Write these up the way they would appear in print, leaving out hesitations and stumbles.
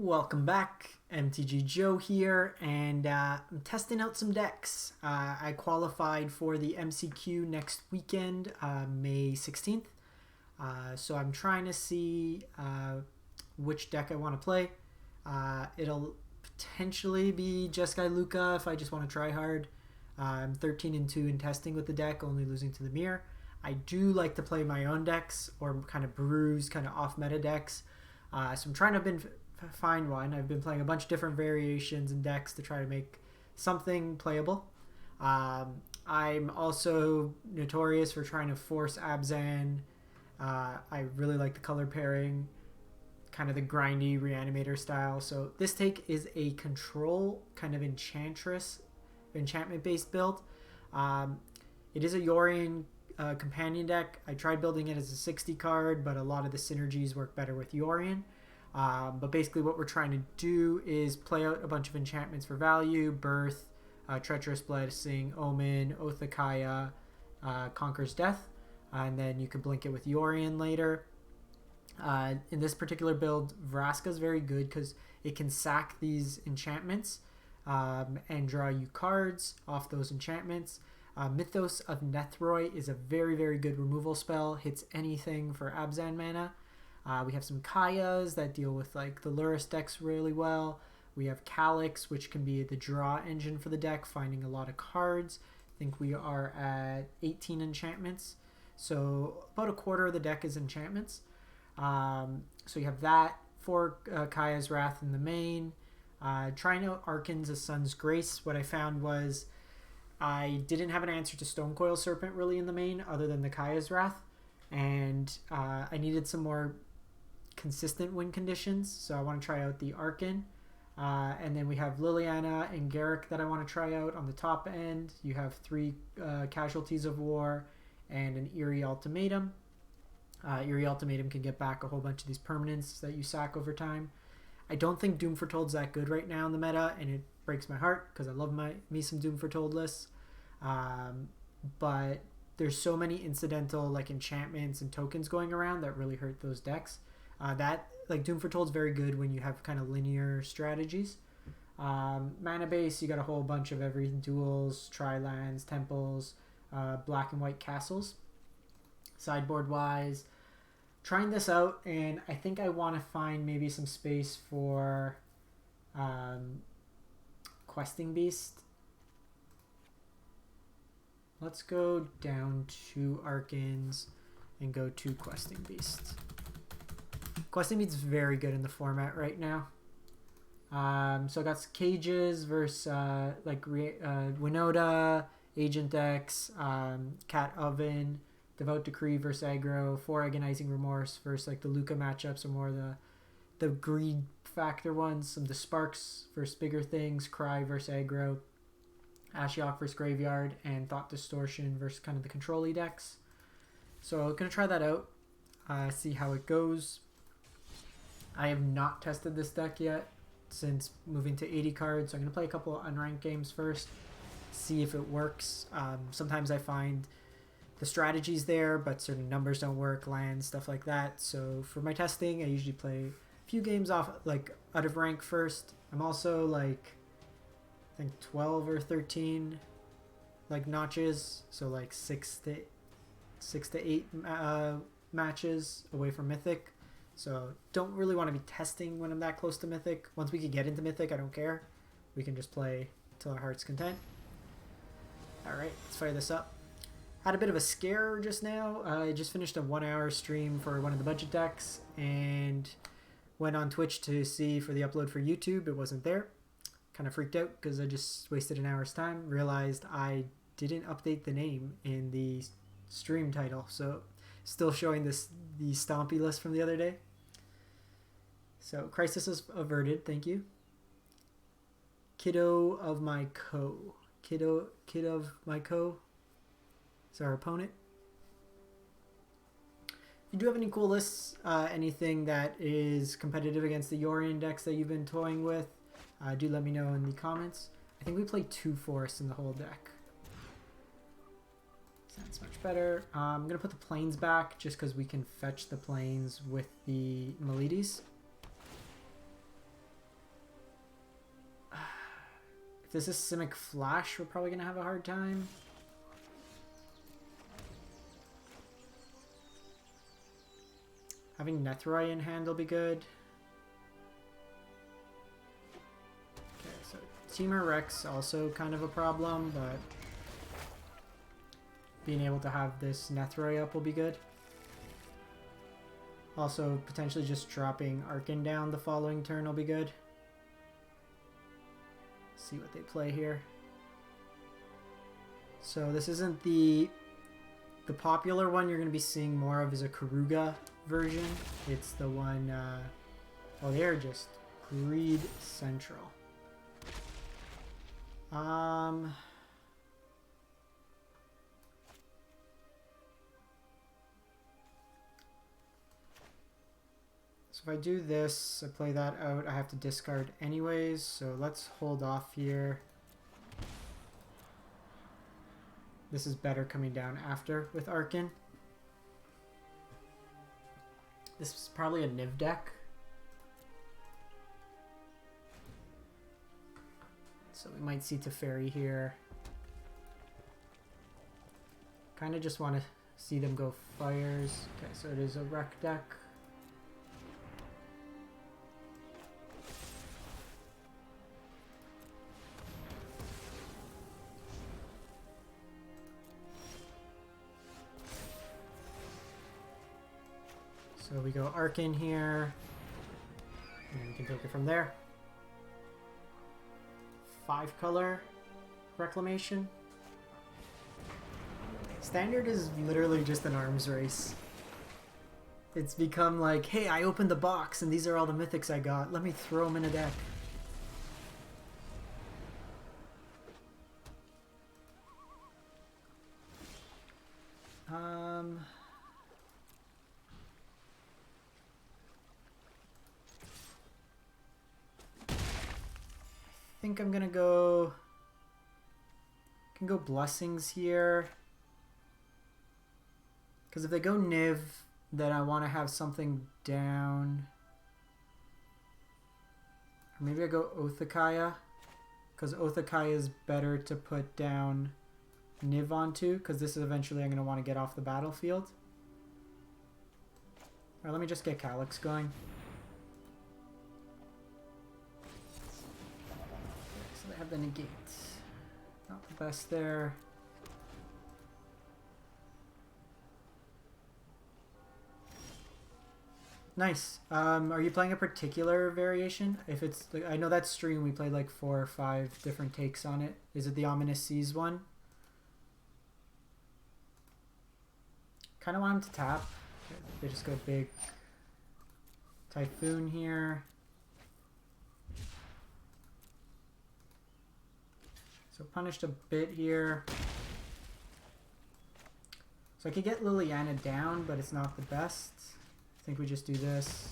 Welcome back, MTG Joe here, and I'm testing out some decks. I qualified for the MCQ next weekend, May 16th, so I'm trying to see which deck I want to play. It'll potentially be Jeskai Lukka if I just want to try hard. I'm 13-2 in testing with the deck, only losing to the mirror. I do like to play my own decks or kind of bruise, kind of off-meta decks. So I'm trying to find one. I've been playing a bunch of different variations and decks to try to make something playable. I'm also notorious for trying to force Abzan. I really like the color pairing, kind of the grindy reanimator style. So this take is a control kind of enchantment based build. It is a Yorion companion deck. I tried building it as a 60 card, but a lot of the synergies work better with Yorion. But basically what we're trying to do is play out a bunch of enchantments for value: Birth, Treacherous Blessing, Omen, Oath of Kaya, Conquers Death, and then you can blink it with Yorion later. In this particular build, Vraska is very good because it can sack these enchantments and draw you cards off those enchantments. Mythos of Nethroi is a very, very good removal spell. Hits anything for Abzan mana. We have some Kayas that deal with like the Luris decks really well. We have Calix, which can be the draw engine for the deck, finding a lot of cards. I think we are at 18 enchantments. So about a quarter of the deck is enchantments. So you have that, 4 Kaya's Wrath in the main. Trying out Archon's A Sun's Grace. What I found was I didn't have an answer to Stonecoil Serpent really in the main other than the Kaya's Wrath. And I needed some more consistent win conditions, so I want to try out the Archon. And then we have Liliana and Garrick that I want to try out on the top end. You have 3 Casualties of War and an Eerie Ultimatum. Eerie Ultimatum can get back a whole bunch of these permanents that you sack over time. I don't think Doom Foretold's that good right now in the meta, and it breaks my heart because I love me some Doom Foretold lists. But there's so many incidental like enchantments and tokens going around that really hurt those decks. That like Doom Foretold's very good when you have kind of linear strategies. Mana base, you got a whole bunch of every duels, tri-lands, temples, black and white castles. Sideboard wise, trying this out, and I think I want to find maybe some space for Questing Beast. Let's go down to Archons and go to Questing Beast. Questing Beast is very good in the format right now. So I got Cages versus Winota, Agent X, Cat Oven, Devout Decree versus Aggro, 4 Agonizing Remorse versus like the Lukka matchups are more the greed factor ones. Some of the Sparks versus bigger things, Cry versus Aggro, Ashiok versus Graveyard, and Thought Distortion versus kind of the control-y decks. So I'm going to try that out, see how it goes. I have not tested this deck yet since moving to 80 cards, so I'm going to play a couple of unranked games first, see if it works. Sometimes I find the strategy's there, but certain numbers don't work, lands, stuff like that. So for my testing, I usually play a few games off, like out of rank first. I'm also like, I think 12 or 13 like notches, so like 6 to 8 matches away from Mythic. So don't really want to be testing when I'm that close to Mythic. Once we can get into Mythic, I don't care. We can just play till our heart's content. Alright, let's fire this up. Had a bit of a scare just now. I just finished a 1-hour stream for one of the budget decks and went on Twitch to see for the upload for YouTube. It wasn't there. Kind of freaked out because I just wasted an hour's time. Realized I didn't update the name in the stream title. So still showing the Stompy list from the other day. So crisis is averted. Thank you. Kiddo of my co. Kid of my co. Is our opponent. If you do have any cool lists, anything that is competitive against the Yorion decks that you've been toying with, do let me know in the comments. I think we played 2 forests in the whole deck. That's much better. I'm going to put the planes back just because we can fetch the planes with the Meletis. If this is Simic Flash, we're probably going to have a hard time. Having Nethroi in hand will be good. Okay, so Temur Rex also kind of a problem, but being able to have this Nethroi up will be good. Also, potentially just dropping Archon down the following turn will be good. See what they play here. So this isn't the popular one you're going to be seeing more of is a Karuga version. It's the one, oh, they're just Greed Central. So if I do this, I play that out, I have to discard anyways, so let's hold off here. This is better coming down after with Archon. This is probably a Niv deck. So we might see Teferi here. Kind of just want to see them go fires. Okay, so it is a Rec deck. So we go Archon here, and we can take it from there. 5-color Reclamation. Standard is literally just an arms race. It's become like, hey, I opened the box and these are all the mythics I got. Let me throw them in a deck. I think I'm gonna go. Can go Blessings here. Because if they go Niv, then I want to have something down. Or maybe I go Othakaya. Because Othakaya is better to put down Niv onto. Because this is eventually I'm going to want to get off the battlefield. Alright, let me just get Calix going. So they have the negate. Not the best there. Nice. Are you playing a particular variation? If it's, I know that stream we played like 4 or 5 different takes on it. Is it the Ominous Seas one? Kind of want him to tap. Okay, they just go big Typhoon here. So punished a bit here. So I could get Liliana down, but it's not the best. I think we just do this.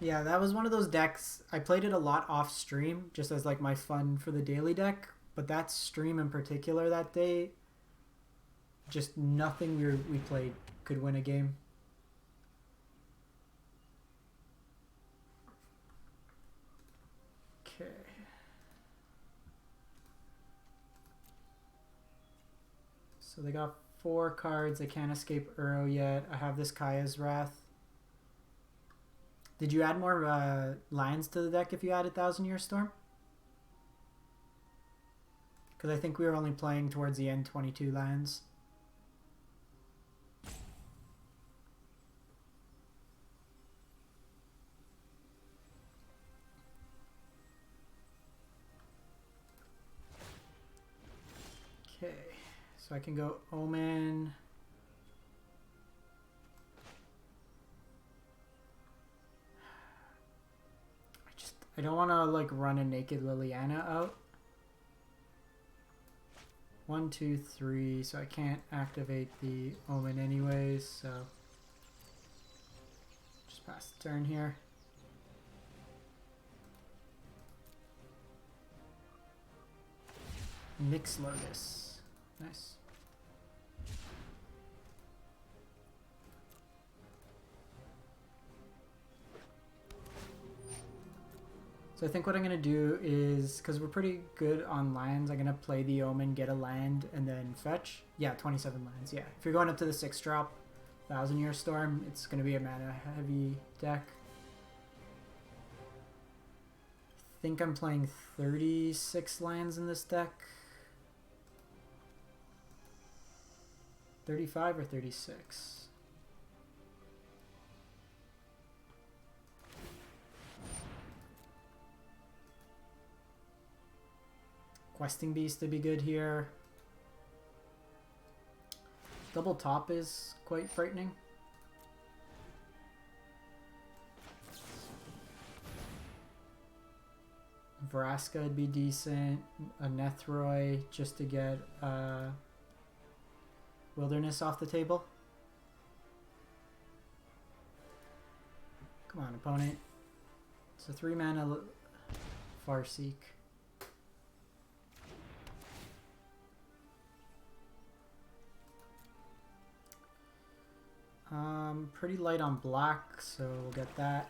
Yeah, that was one of those decks. I played it a lot off stream, just as like my fun for the daily deck. But that stream in particular that day, just nothing we played could win a game. Okay. So they got 4 cards. They can't escape Uro yet. I have this Kaya's Wrath. Did you add more lands to the deck if you added Thousand Year Storm? Because I think we were only playing towards the end 22 lands. Okay. So I can go Omen. I don't want to like run a naked Liliana out. 1, 2, 3. So I can't activate the Omen anyways. So just pass the turn here. Nyx Lotus. Nice. So I think what I'm going to do is, because we're pretty good on lands, I'm going to play the Omen, get a land, and then fetch. Yeah, 27 lands, yeah. If you're going up to the 6 drop, 1,000 Year Storm, it's going to be a mana heavy deck. I think I'm playing 36 lands in this deck. 35 or 36? Questing Beast to be good here. Double top is quite frightening. Vraska would be decent. A Nethroi just to get Wilderness off the table. Come on, opponent. It's a 3 mana Farseek. Pretty light on black, so we'll get that.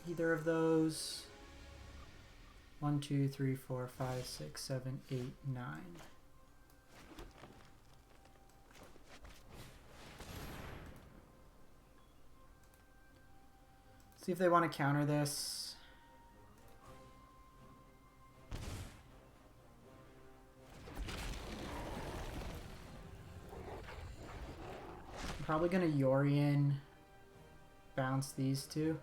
Either of those. 1, 2, 3, 4, 5, 6, 7, 8, 9. See if they want to counter this. I'm probably going to Yorion bounce these two.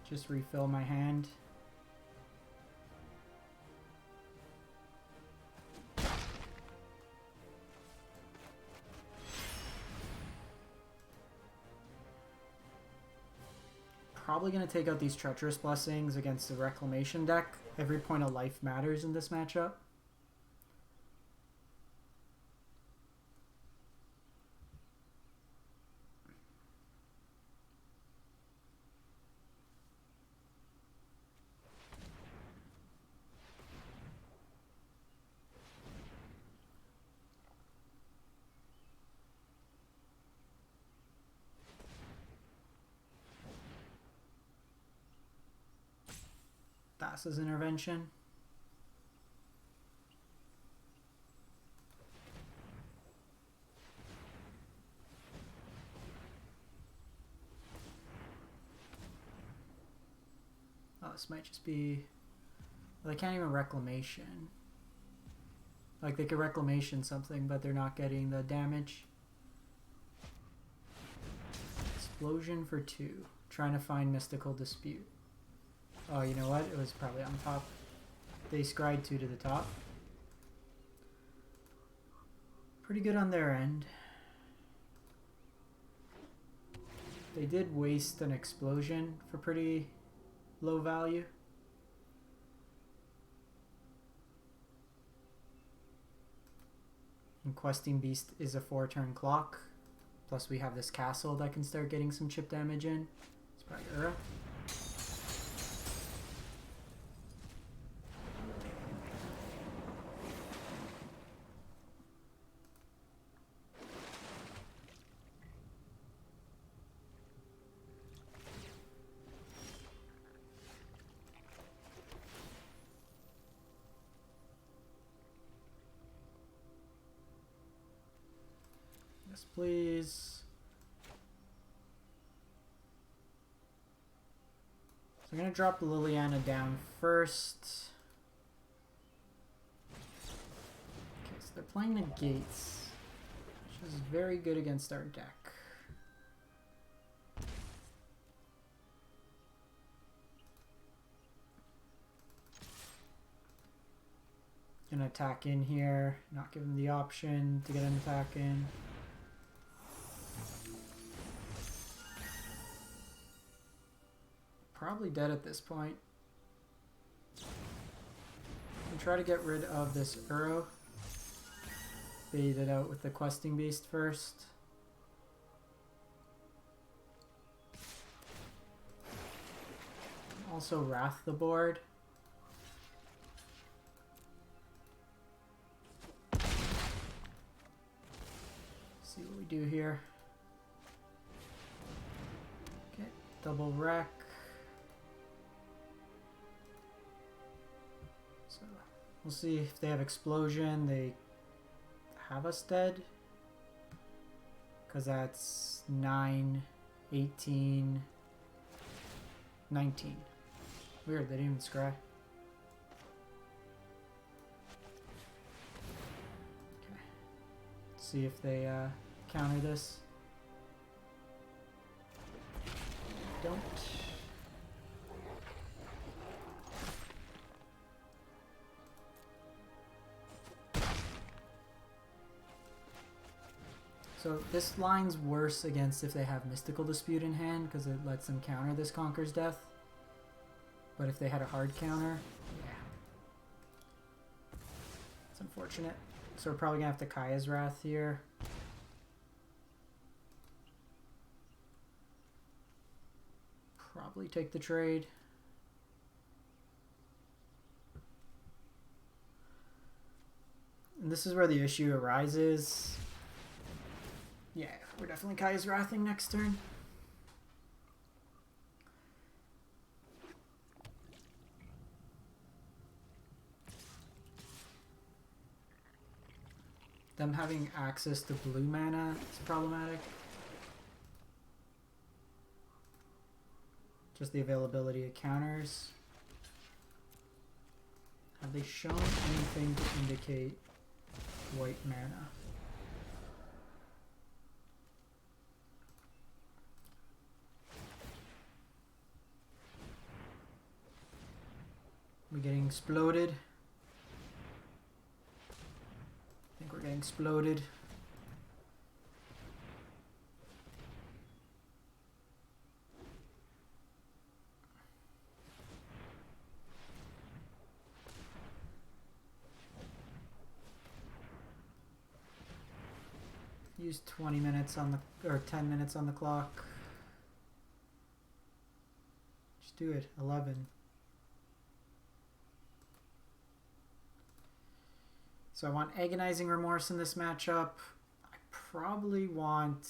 Just refill my hand. Probably going to take out these Treacherous Blessings against the Reclamation deck. Every point of life matters in this matchup. Thassa's Intervention. Oh, this might just be... Well, they can't even Reclamation. Like, they could Reclamation something, but they're not getting the damage. Explosion for 2. Trying to find Mystical Dispute. Oh, you know what? It was probably on top. They scryed 2 to the top. Pretty good on their end. They did waste an explosion for pretty low value. And Questing Beast is a 4-turn clock. Plus we have this castle that can start getting some chip damage in. It's probably Ura. Please. So I'm going to drop Liliana down first. Okay, so they're playing Negates, which is very good against our deck. Gonna attack in here, not give him the option to get an attack in. Probably dead at this point. And try to get rid of this Uro. Bait it out with the Questing Beast first. Also Wrath the board. See what we do here. Okay, double wreck. So we'll see if they have explosion. They have us dead. Because that's 9, 18, 19. Weird, they didn't even scry. Okay. Let's see if they counter this. Don't. So this line's worse against if they have Mystical Dispute in hand because it lets them counter this Conquer's Death. But if they had a hard counter, yeah. It's unfortunate. So we're probably going to have to Kaya's Wrath here. Probably take the trade. And this is where the issue arises. Yeah, we're definitely Kaya's Wrathing next turn. Them having access to blue mana is problematic. Just the availability of counters. Have they shown anything to indicate white mana? We're getting exploded. I think we're getting exploded. Use 20 minutes on the, or 10 minutes on the clock. Just do it. 11. So I want Agonizing Remorse in this matchup. I probably want...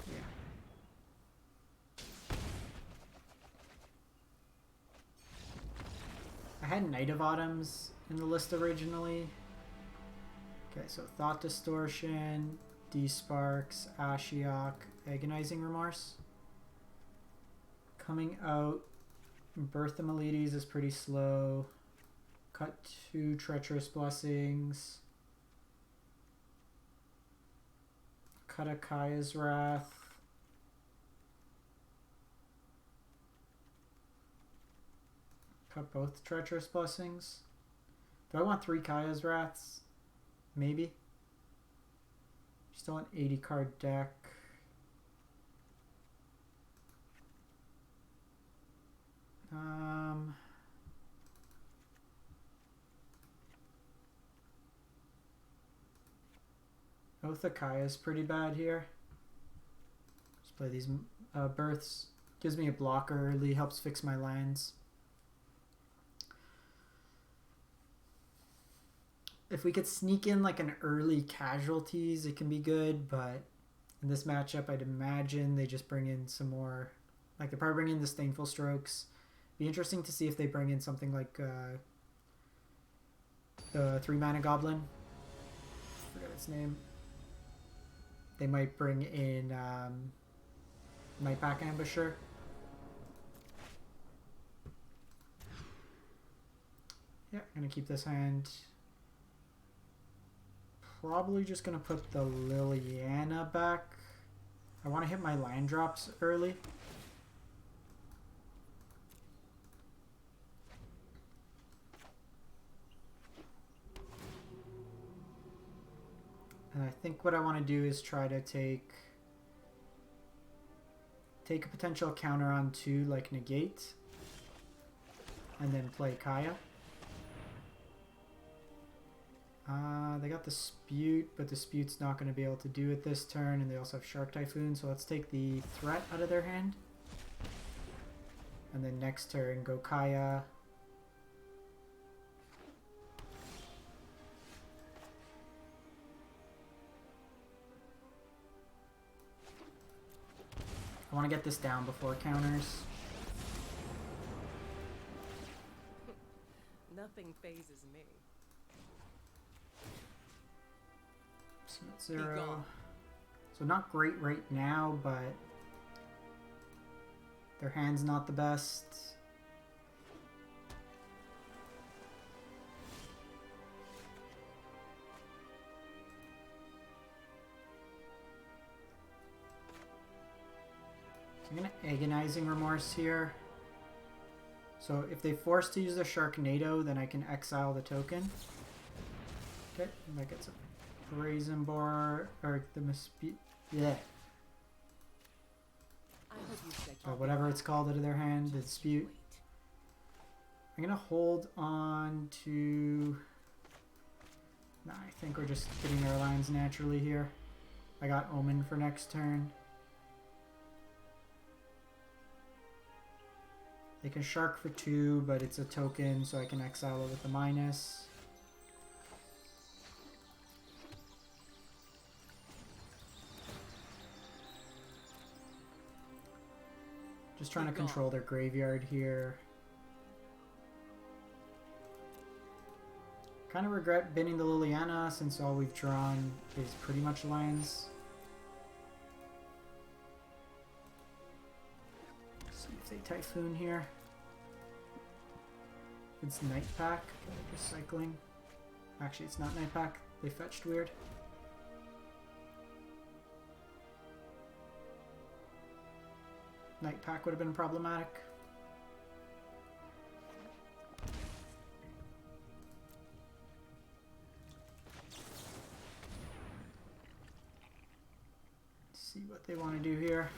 yeah. I had Night of Autumns in the list originally. Okay, so Thought Distortion, D-Sparks, Ashiok, Agonizing Remorse. Coming out, Birth of Meletis is pretty slow. Cut 2 Treacherous Blessings. Cut a Kaya's Wrath. Cut both Treacherous Blessings. Do I want 3 Kaya's Wraths? Maybe. Still an 80 card deck. Oath of Kaya is pretty bad here. Just play these births. Gives me a blocker early, helps fix my lands. If we could sneak in like an early Casualties, it can be good, but in this matchup, I'd imagine they just bring in some more, like they probably bring in the Disdainful Strokes. Be interesting to see if they bring in something like the 3 mana Goblin. I forgot its name. They might bring in Nightpack Ambusher. Yeah, I'm gonna keep this hand. Probably just gonna put the Liliana back. I want to hit my land drops early. And I think what I want to do is try to take a potential counter on 2 like Negate. And then play Kaya. They got the Dispute, but Dispute's not going to be able to do it this turn, and they also have Shark Typhoon, so let's take the threat out of their hand. And then next turn, go Kaya. I want to get this down before counters. Nothing phases me. Smith 0. So not great right now, but their hand's not the best. So I'm going to Agonizing Remorse here. So if they force to use the Sharknado, then I can exile the token. Okay, that gets a Brazen Boar, or the yeah. Whatever it's called out of their hand, the Dispute. I'm gonna hold on to... Nah, I think we're just getting our lines naturally here. I got Omen for next turn. They can Shark for 2, but it's a token, so I can exile it with the minus. Just trying to control their graveyard here. Kind of regret binning the Liliana since all we've drawn is pretty much lands. See if they Typhoon here. It's Night Pack. Okay, just cycling. Actually, it's not Night Pack. They fetched weird. Night Pack would have been problematic. Let's see what they want to do here.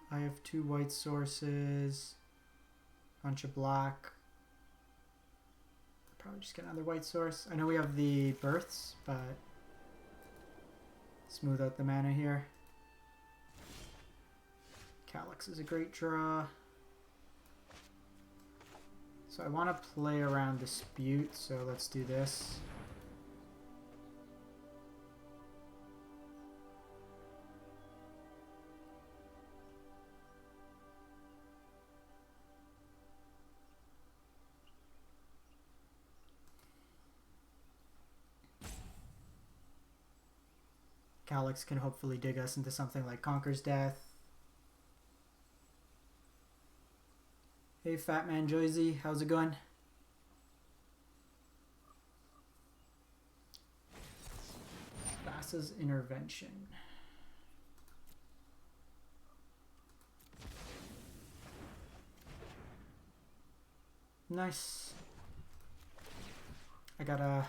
I have 2 white sources, bunch of black. Probably just get another white source. I know we have the births, but smooth out the mana here. Calix is a great draw. So I want to play around Dispute, so let's do this. Calix can hopefully dig us into something like Conquer's Death. Hey Fat Man Joyzy, how's it going? Vasa's Intervention. Nice. I got a...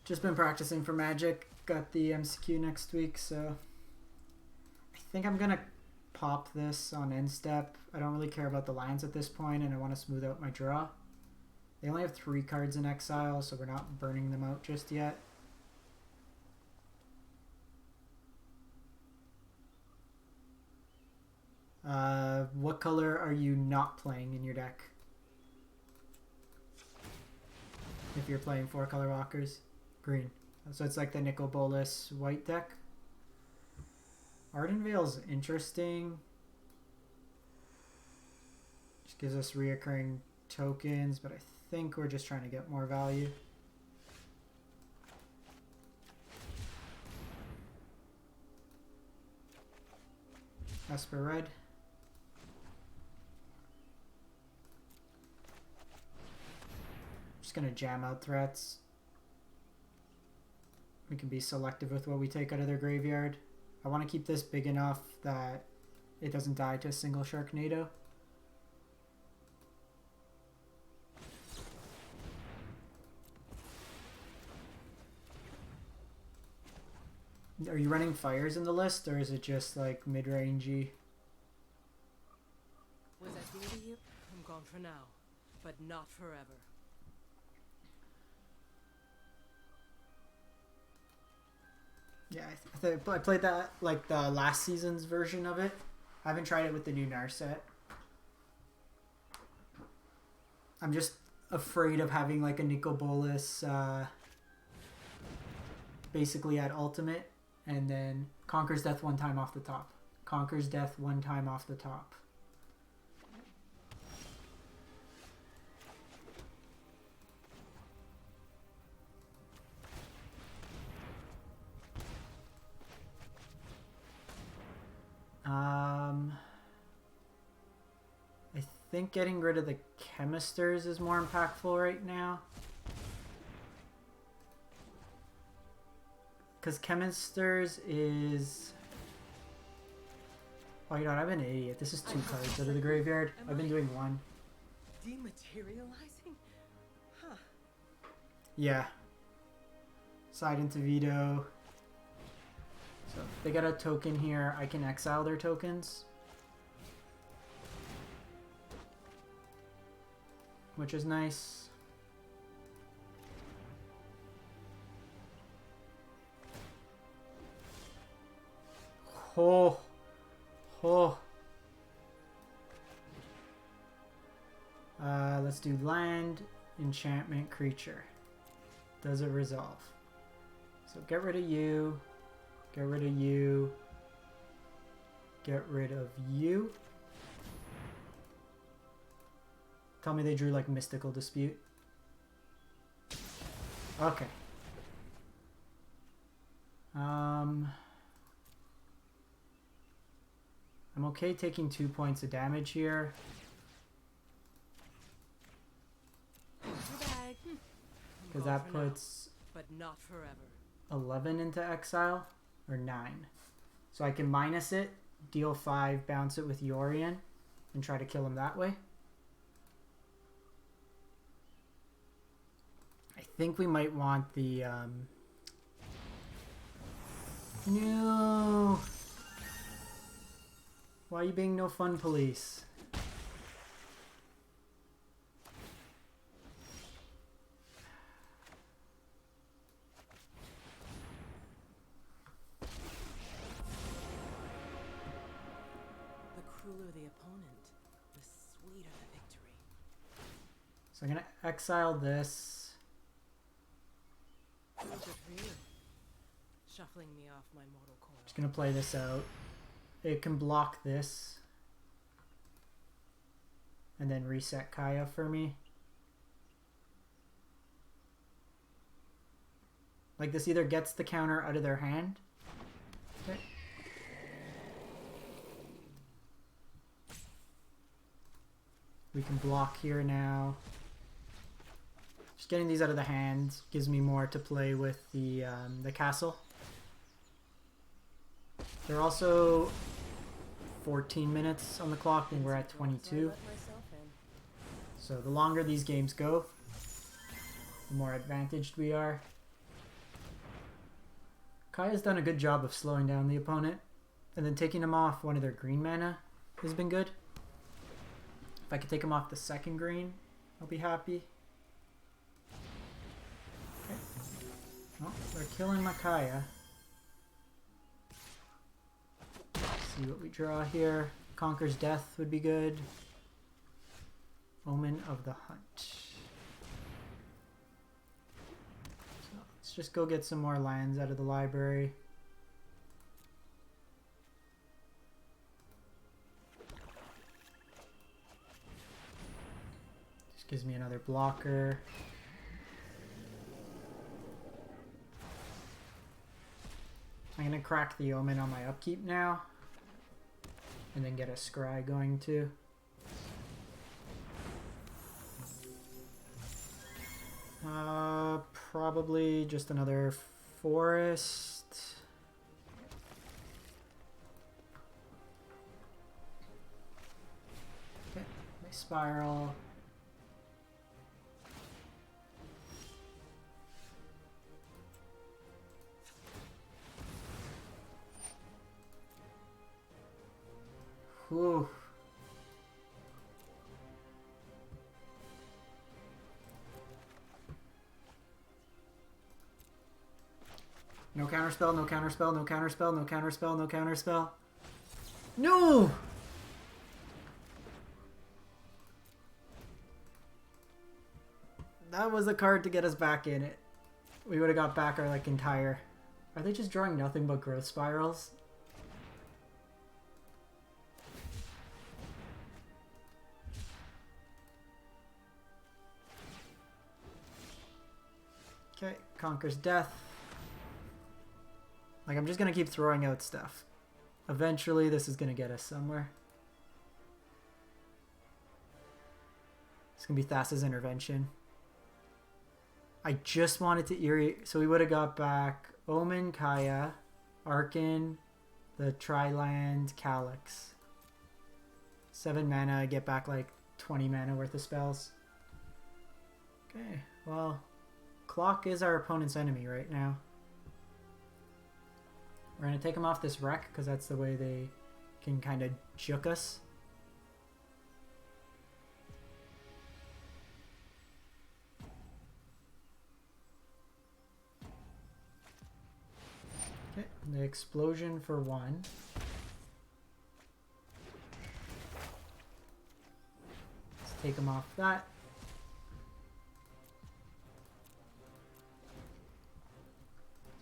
Just been practicing for Magic. Got the MCQ next week, so I think I'm gonna pop this on end step. I don't really care about the lands at this point, and I want to smooth out my draw. They only have 3 cards in exile, so we're not burning them out just yet. What color are you not playing in your deck? If you're playing 4 color walkers, green. So it's like the Nicol Bolas white deck. Ardenvale's interesting. Just gives us reoccurring tokens, but I think we're just trying to get more value. Esper red. Just gonna jam out threats. We can be selective with what we take out of their graveyard. I want to keep this big enough that it doesn't die to a single Sharknado. Are you running fires in the list, or is it just like mid-rangey? Was that good of you? I'm gone for now, but not forever. Yeah, I played that like the last season's version of it. I haven't tried it with the new Narset. I'm just afraid of having like a Nicol Bolas basically at ultimate, and then Conquers Death one time off the top. Conquers Death one time off the top. I think getting rid of the Chemisters is more impactful right now. Because Chemisters is... Oh, you know what? I've been an idiot. This is 2 cards out of the graveyard. I've been doing 1. Dematerializing? Huh. Yeah. Side into veto. So if they get a token here, I can exile their tokens. Which is nice. Oh. Oh. Let's do land, enchantment, creature. Does it resolve? So get rid of you. Get rid of you. Get rid of you. Tell me they drew like Mystical Dispute. Okay. I'm okay taking 2 points of damage here. Because that puts but not forever. 11 into exile, or 9. So I can minus it, deal 5, bounce it with Yorion, and try to kill him that way. I think we might want the... No! Why are you being no fun police? The crueler the opponent, the sweeter the victory. So I'm gonna exile this. Good for you. Shuffling me off my mortal coil. Just gonna play this out. It can block this. And then reset Kaya for me. Like this either gets the counter out of their hand. Okay. We can block here now. Just getting these out of the hand gives me more to play with the castle. They're also 14 minutes on the clock and we're at 22. So the longer these games go, the more advantaged we are. Kaya's done a good job of slowing down the opponent, and then taking him off one of their green mana has been good. If I could take him off the second green, I'll be happy. Okay. Well, they're killing my Kaya. See what we draw here. Conquers Death would be good. Omen of the Hunt. So let's just go get some more lands out of the library. Just gives me another blocker. I'm going to crack the Omen on my upkeep now. And then get a Scry going too. Probably just another forest. Okay, my spiral. Whew. No counterspell, no counterspell, no counterspell, no counterspell, no counterspell. No! That was a card to get us back in it. We would have got back our like entire... Are they just drawing nothing but growth spirals? Okay, Conquers Death. Like, I'm just gonna keep throwing out stuff. Eventually, this is gonna get us somewhere. It's gonna be Thassa's Intervention. I just wanted to Eerie... So we would have got back Omen, Kaya, Archon, the Triland, Calix. 7 mana, get back like 20 mana worth of spells. Okay, well... Clock is our opponent's enemy right now. We're going to take them off this wreck because that's the way they can kind of juke us. Okay, the explosion for 1. Let's take them off that.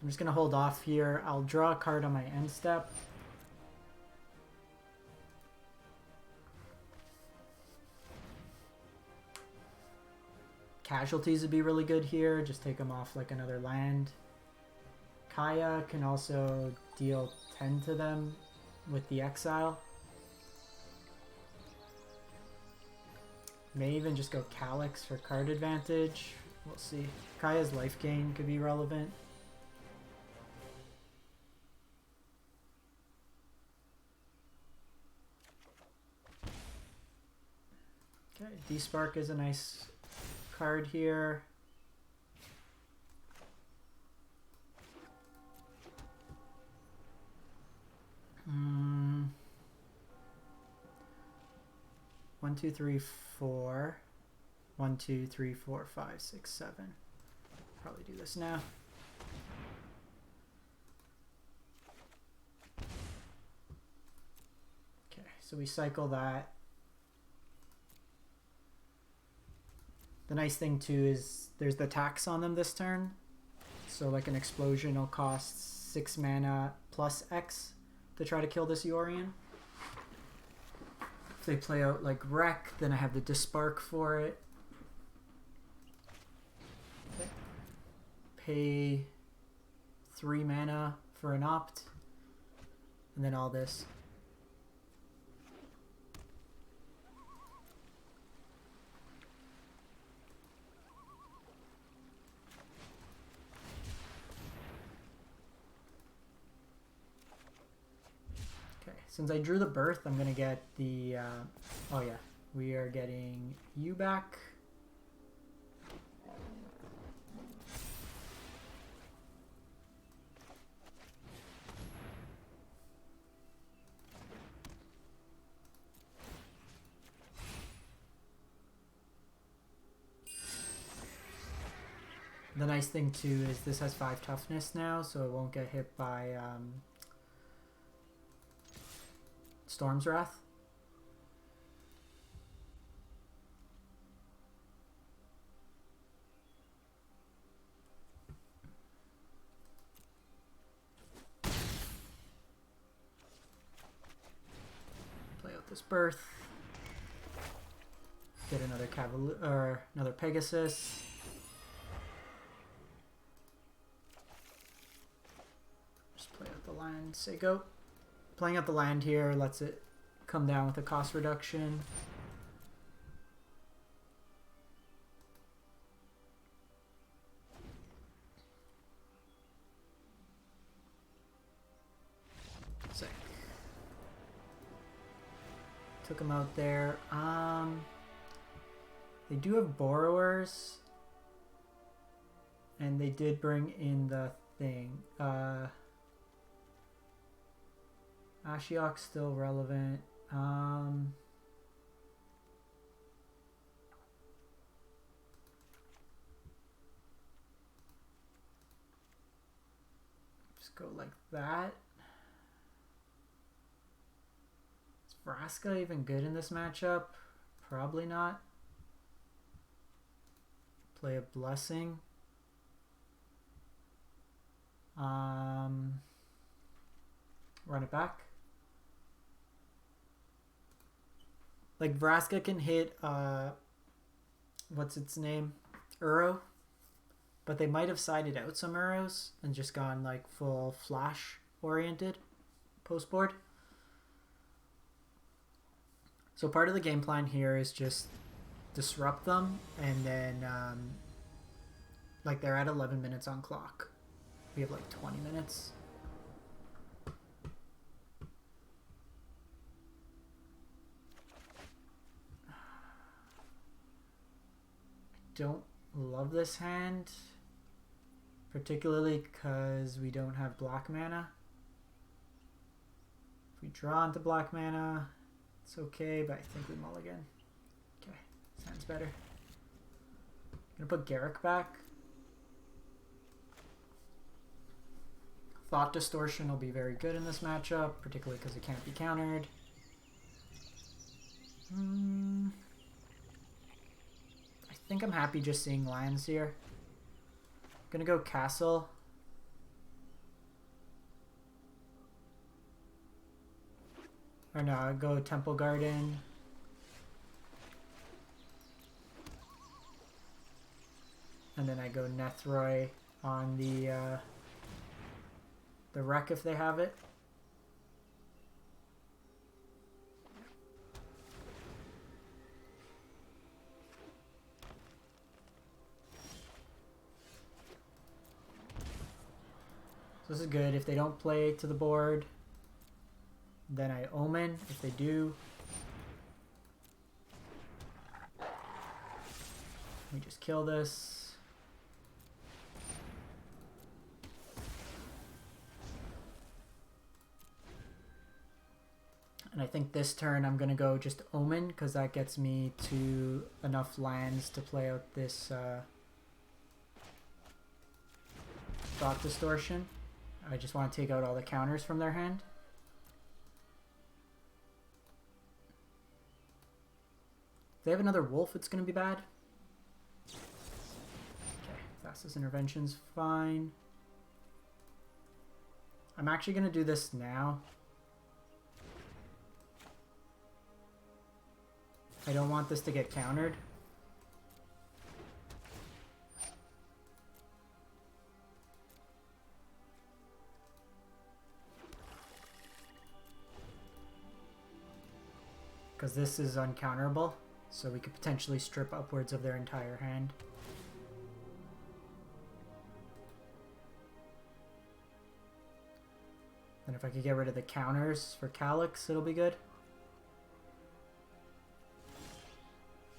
I'm just going to hold off here. I'll draw a card on my end step. Casualties would be really good here. Just take them off like another land. Kaya can also deal 10 to them with the exile. May even just go Calix for card advantage. We'll see. Kaya's life gain could be relevant. Okay, Despark is a nice card here. One, two, three, four. 1, 2, 3, 4, 5, 6, 7. Probably do this now. Okay, so we cycle that. The nice thing too is there's the tax on them this turn. So like an explosion will cost 6 mana plus X to try to kill this Yorion. If they play out like Wreck, then I have the Despark for it. Okay. Pay 3 mana for an opt. And then all this. Since I drew the Birth, I'm going to get the... oh yeah, we are getting you back. The nice thing too is this has 5 toughness now, so it won't get hit by... Storm's Wrath. Play out this Birth. Get another Cavalier or another Pegasus. Just play out the land. Say go. Playing out the land here lets it come down with a cost reduction. Sick. Took him out there. They do have Borrowers. And they did bring in the thing. Ashiok's still relevant. go like that. Is Vraska even good in this matchup? Probably not. Play a Blessing. Run it back. Like Vraska can hit what's its name? Uro. But they might have sided out some Uros and just gone like full flash oriented post board. So part of the game plan here is just disrupt them, and then like they're at 11 minutes on clock. We have like 20 minutes. I don't love this hand, particularly because we don't have black mana. If we draw into black mana, it's okay, but I think we mulligan. Okay, sounds better. I'm gonna put Garrick back. Thought Distortion will be very good in this matchup, particularly because it can't be countered. I think I'm happy just seeing lands here. I'm gonna go Castle. Or no, I'll go Temple Garden. And then I go Nethroi on the wreck if they have it. So this is good. If they don't play to the board, then I Omen. If they do, we just kill this. And I think this turn I'm going to go just Omen, because that gets me to enough lands to play out this Thought Distortion. I just want to take out all the counters from their hand. If they have another wolf, it's going to be bad. Okay, fastest intervention's fine. I'm actually going to do this now. I don't want this to get countered. Because this is uncounterable, so we could potentially strip upwards of their entire hand. And if I could get rid of the counters for Calix, it'll be good.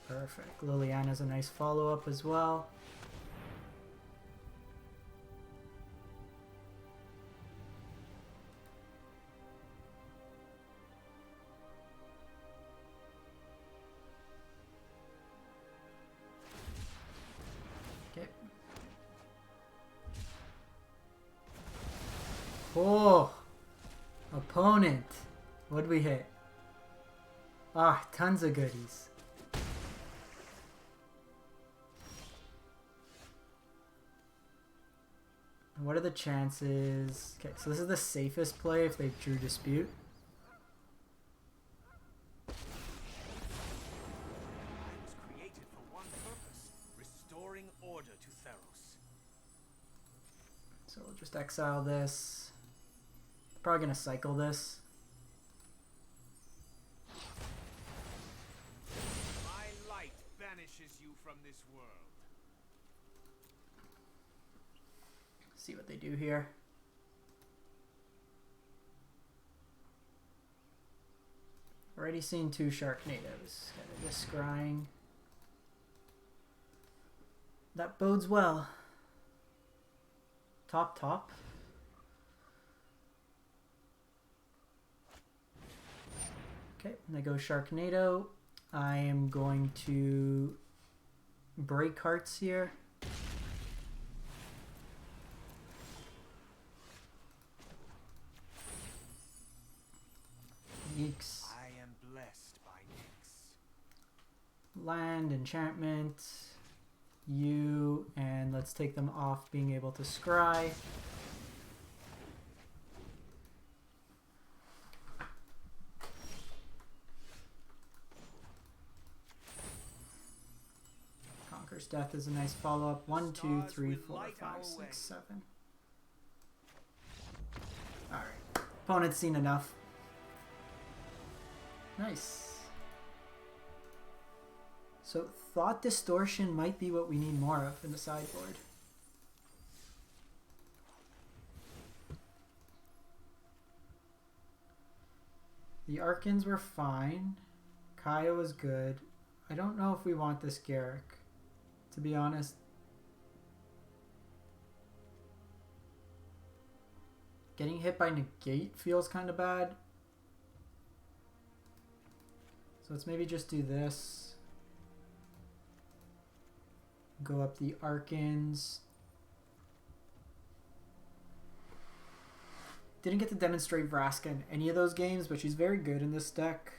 Perfect. Liliana's a nice follow-up as well. Okay. Oh! Opponent! What'd we hit? Ah, tons of goodies. What are the chances? Okay, so this is the safest play if they drew Dispute. I was created for one purpose, restoring order to Theros. So we'll just exile this. Probably gonna cycle this. My light banishes you from this world. See what they do here. Already seen 2 Sharknadoes. Got a Scrying. That bodes well. Top. Okay, and they go Sharknado. I am going to break hearts here. Eeks. I am blessed by Nyx. Land, enchantment, you, and let's take them off being able to scry. Conquer's Death is a nice follow-up. 1, 2, 3, 4, 5, 6, 7. Alright. Opponent's seen enough. Nice. So Thought Distortion might be what we need more of in the sideboard. The Archons were fine. Kaya was good. I don't know if we want this Garrick, to be honest. Getting hit by Negate feels kind of bad. So let's maybe just do this. Go up the Archons. Didn't get to demonstrate Vraska in any of those games, but she's very good in this deck.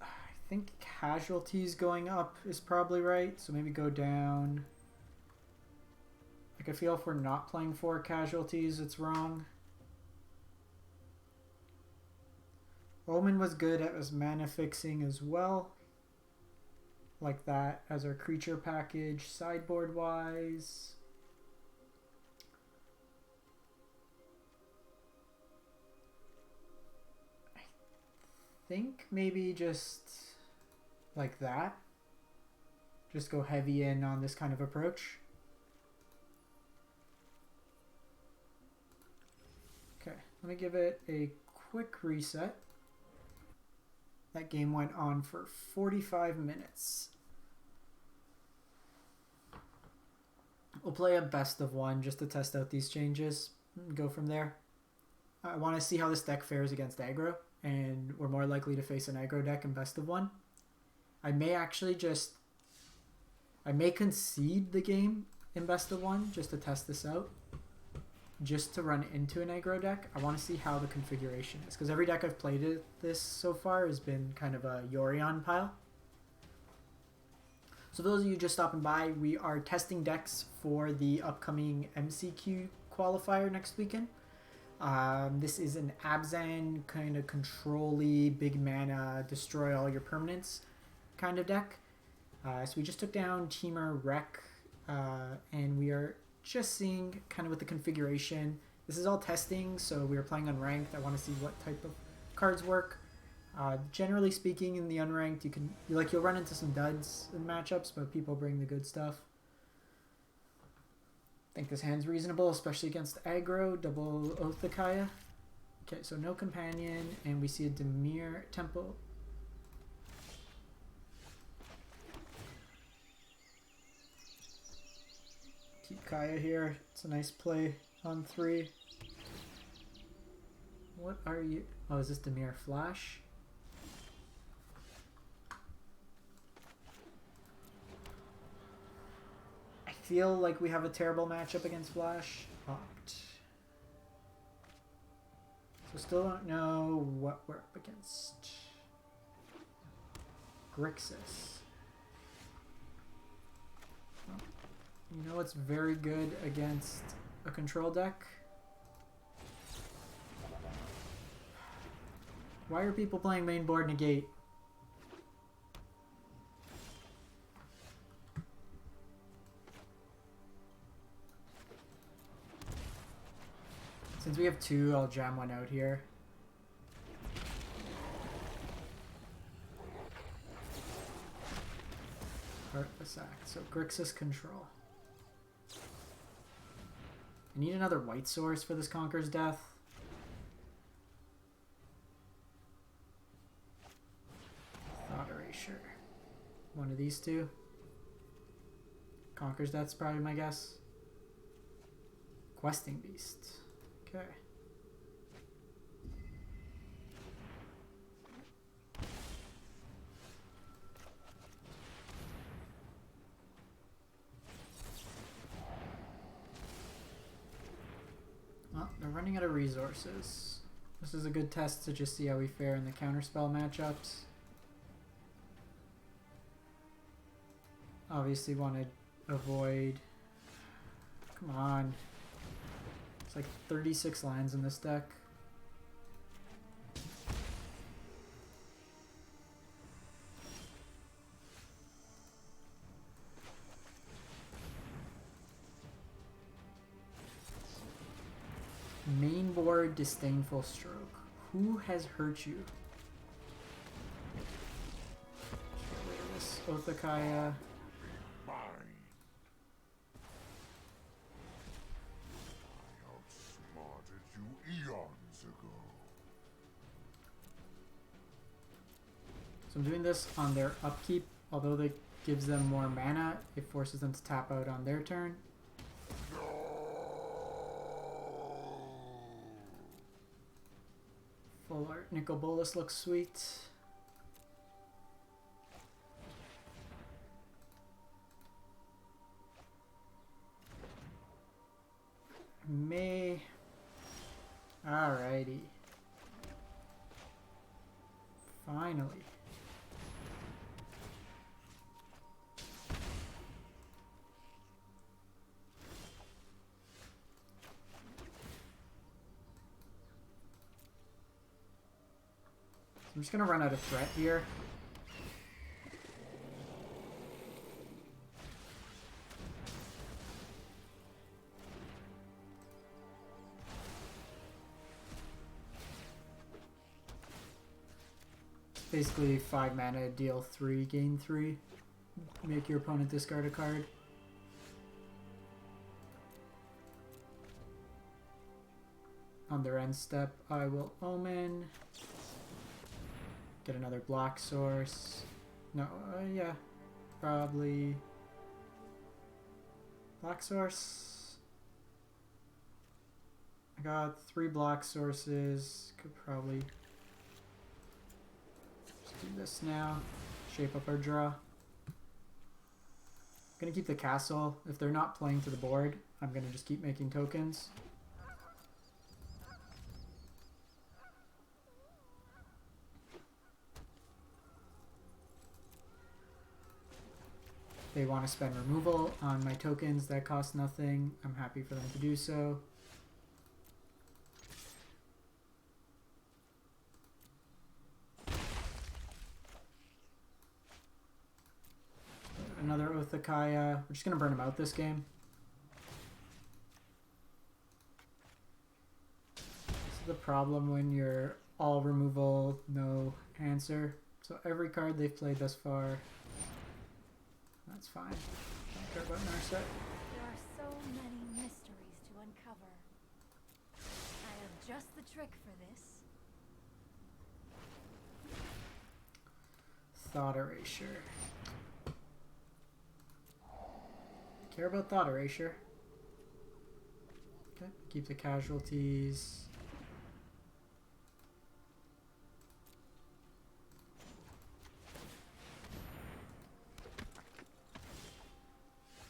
I think Casualties going up is probably right, so maybe go down. Like, I feel if we're not playing 4 Casualties, it's wrong. Omen was good at his mana fixing as well. Like that as our creature package, sideboard wise. I think maybe just like that. Just go heavy in on this kind of approach. Okay, let me give it a quick reset. That game went on for 45 minutes. We'll play a best of one just to test out these changes and go from there. I want to see how this deck fares against aggro, and we're more likely to face an aggro deck in best of one. I may actually I may concede the game in best of one just to test this out. Just to run into an aggro deck. I want to see how the configuration is, because every deck I've played this so far has been kind of a Yorion pile. So those of you just stopping by, we are testing decks for the upcoming MCQ qualifier next weekend. This is an Abzan kind of control-y, big mana, destroy all your permanents kind of deck. So we just took down Teamer Wreck, and we are just seeing kind of with the configuration. This is all testing, so we are playing unranked. I want to see what type of cards work. Generally speaking, in the unranked, you'll run into some duds in matchups, but people bring the good stuff. I think this hand's reasonable, especially against aggro. Double Oathakaya. Okay, so no companion, and we see a Dimir Temple. Keep Kaya here. It's a nice play on 3. What are you? Oh, is this Dimir Flash? I feel like we have a terrible matchup against Flash. Opt. So still don't know what we're up against. Grixis. You know what's very good against a control deck? Why are people playing main board Negate? Since we have 2, I'll jam one out here. Heart the sack. So Grixis control. I need another white source for this Conquer's Death. Thought Erasure. One of these two. Conquer's Death's probably my guess. Questing Beast. Okay. Well, they're running out of resources. This is a good test to just see how we fare in the counterspell matchups. Obviously want to avoid... Come on. It's like 36 lands in this deck. Main board Disdainful Stroke. Who has hurt you? Get rid of this Othakaya. So I'm doing this on their upkeep. Although that gives them more mana, it forces them to tap out on their turn. Full art Nicol Bolas looks sweet. May. Alrighty. Finally. I'm just gonna run out of threat here. Basically 5 mana, deal 3, gain 3. Make your opponent discard a card. On their end step, I will Omen. Get another black source. No, yeah. Probably black source. I got 3 black sources. Could probably just do this now. Shape up our draw. Gonna keep the castle. If they're not playing to the board, I'm gonna just keep making tokens. They want to spend removal on my tokens that cost nothing. I'm happy for them to do so. Another Othakaya. We're just going to burn him out this game. This is the problem when you're all removal, no answer. So every card they've played thus far, that's fine. Don't care about Narset. There are so many mysteries to uncover. I have just the trick for this. Thought Erasure. Care about Thought Erasure. Okay, keep the casualties.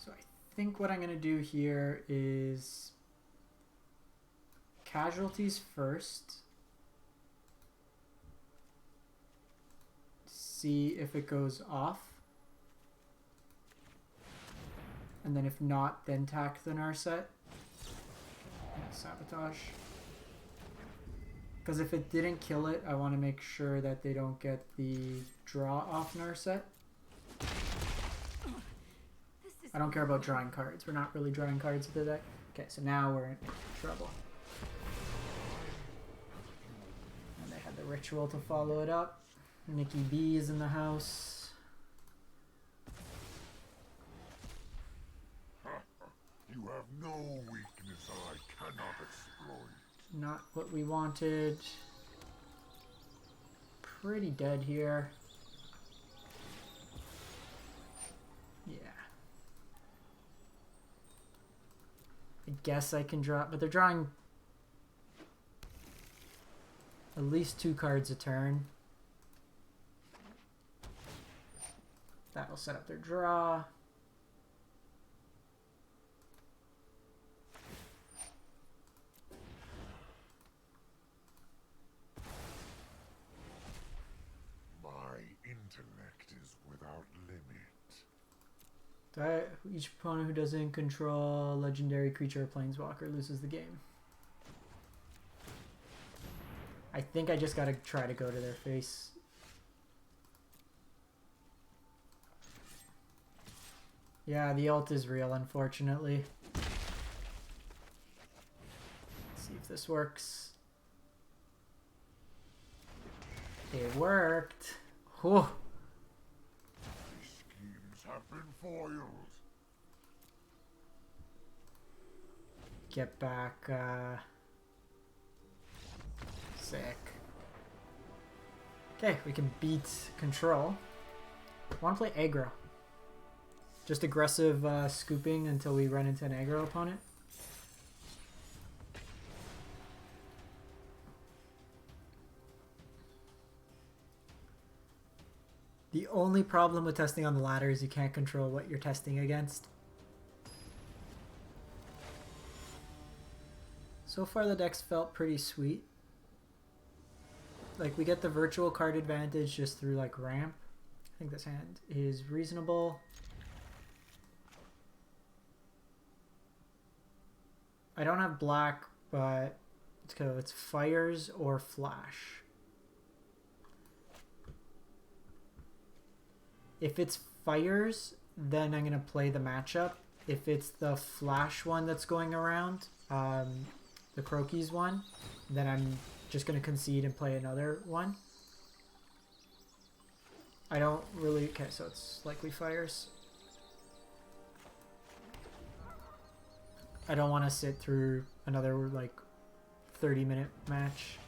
I think what I'm going to do here is casualties first. See if it goes off. And then if not, then tack the Narset. Sabotage. Because if it didn't kill it, I want to make sure that they don't get the draw off Narset. I don't care about drawing cards. We're not really drawing cards with the deck. Okay, so now we're in trouble. And they had the ritual to follow it up. Nikki B is in the house. You have no weakness I cannot exploit. Not what we wanted. Pretty dead here. Yeah. I guess I can draw, but they're drawing at least 2 cards a turn. That'll set up their draw. Each opponent who doesn't control a legendary creature or planeswalker loses the game. I think I just gotta try to go to their face. Yeah, the ult is real, unfortunately. Let's see if this works. It worked. Whew. Schemes have been foiled. Get back, sick. Okay, we can beat control. I want to play aggro. Just aggressive scooping until we run into an aggro opponent. The only problem with testing on the ladder is you can't control what you're testing against. So far the decks felt pretty sweet. Like we get the virtual card advantage just through like ramp. I think this hand is reasonable. I don't have black, but let's go. It's fires or flash. If it's fires, then I'm going to play the matchup. If it's the flash one that's going around, the Croakies one, then I'm just going to concede and play another one. I don't really... Okay, so it's likely fires. I don't want to sit through another, like, 30-minute match.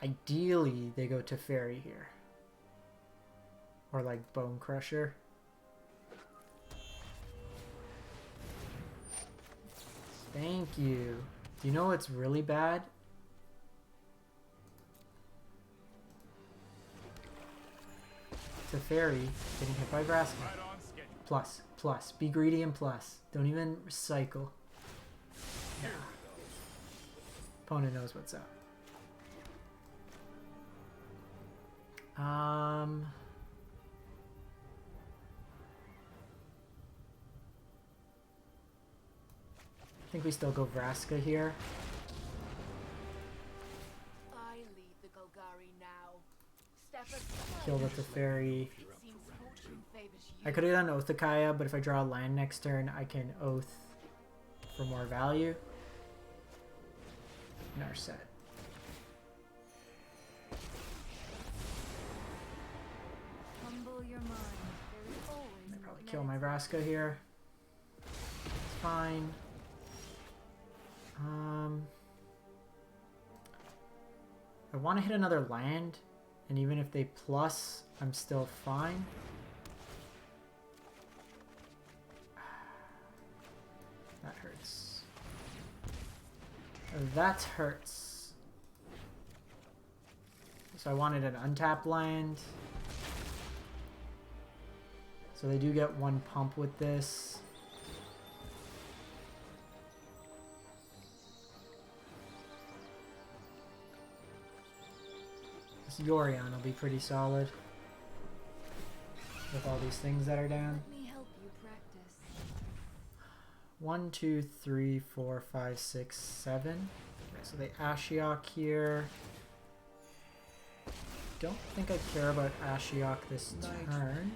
Ideally, they go to Fairy here. Or, like, Bone Crusher. Thank you. Do you know what's really bad? Teferi getting hit by Vraska. Plus, plus. Be greedy and plus. Don't even recycle. Yeah. Opponent knows what's up. I think we still go Vraska here. I lead the Golgari now. Step aside. Kill the Teferi. It seems fortune favors you. I could have done Oathakaya, but if I draw a land next turn, I can Oath for more value. Narset. Humble your mind. There is always I probably kill my Vraska here. It's fine. I want to hit another land, and even if they plus, I'm still fine. That hurts. That hurts. So I wanted an untapped land. So they do get one pump with this. This Yorion will be pretty solid with all these things that are down. Let me help you practice. 1, 2, 3, 4, 5, 6, 7. Okay, so they Ashiok here. Don't think I care about Ashiok this turn.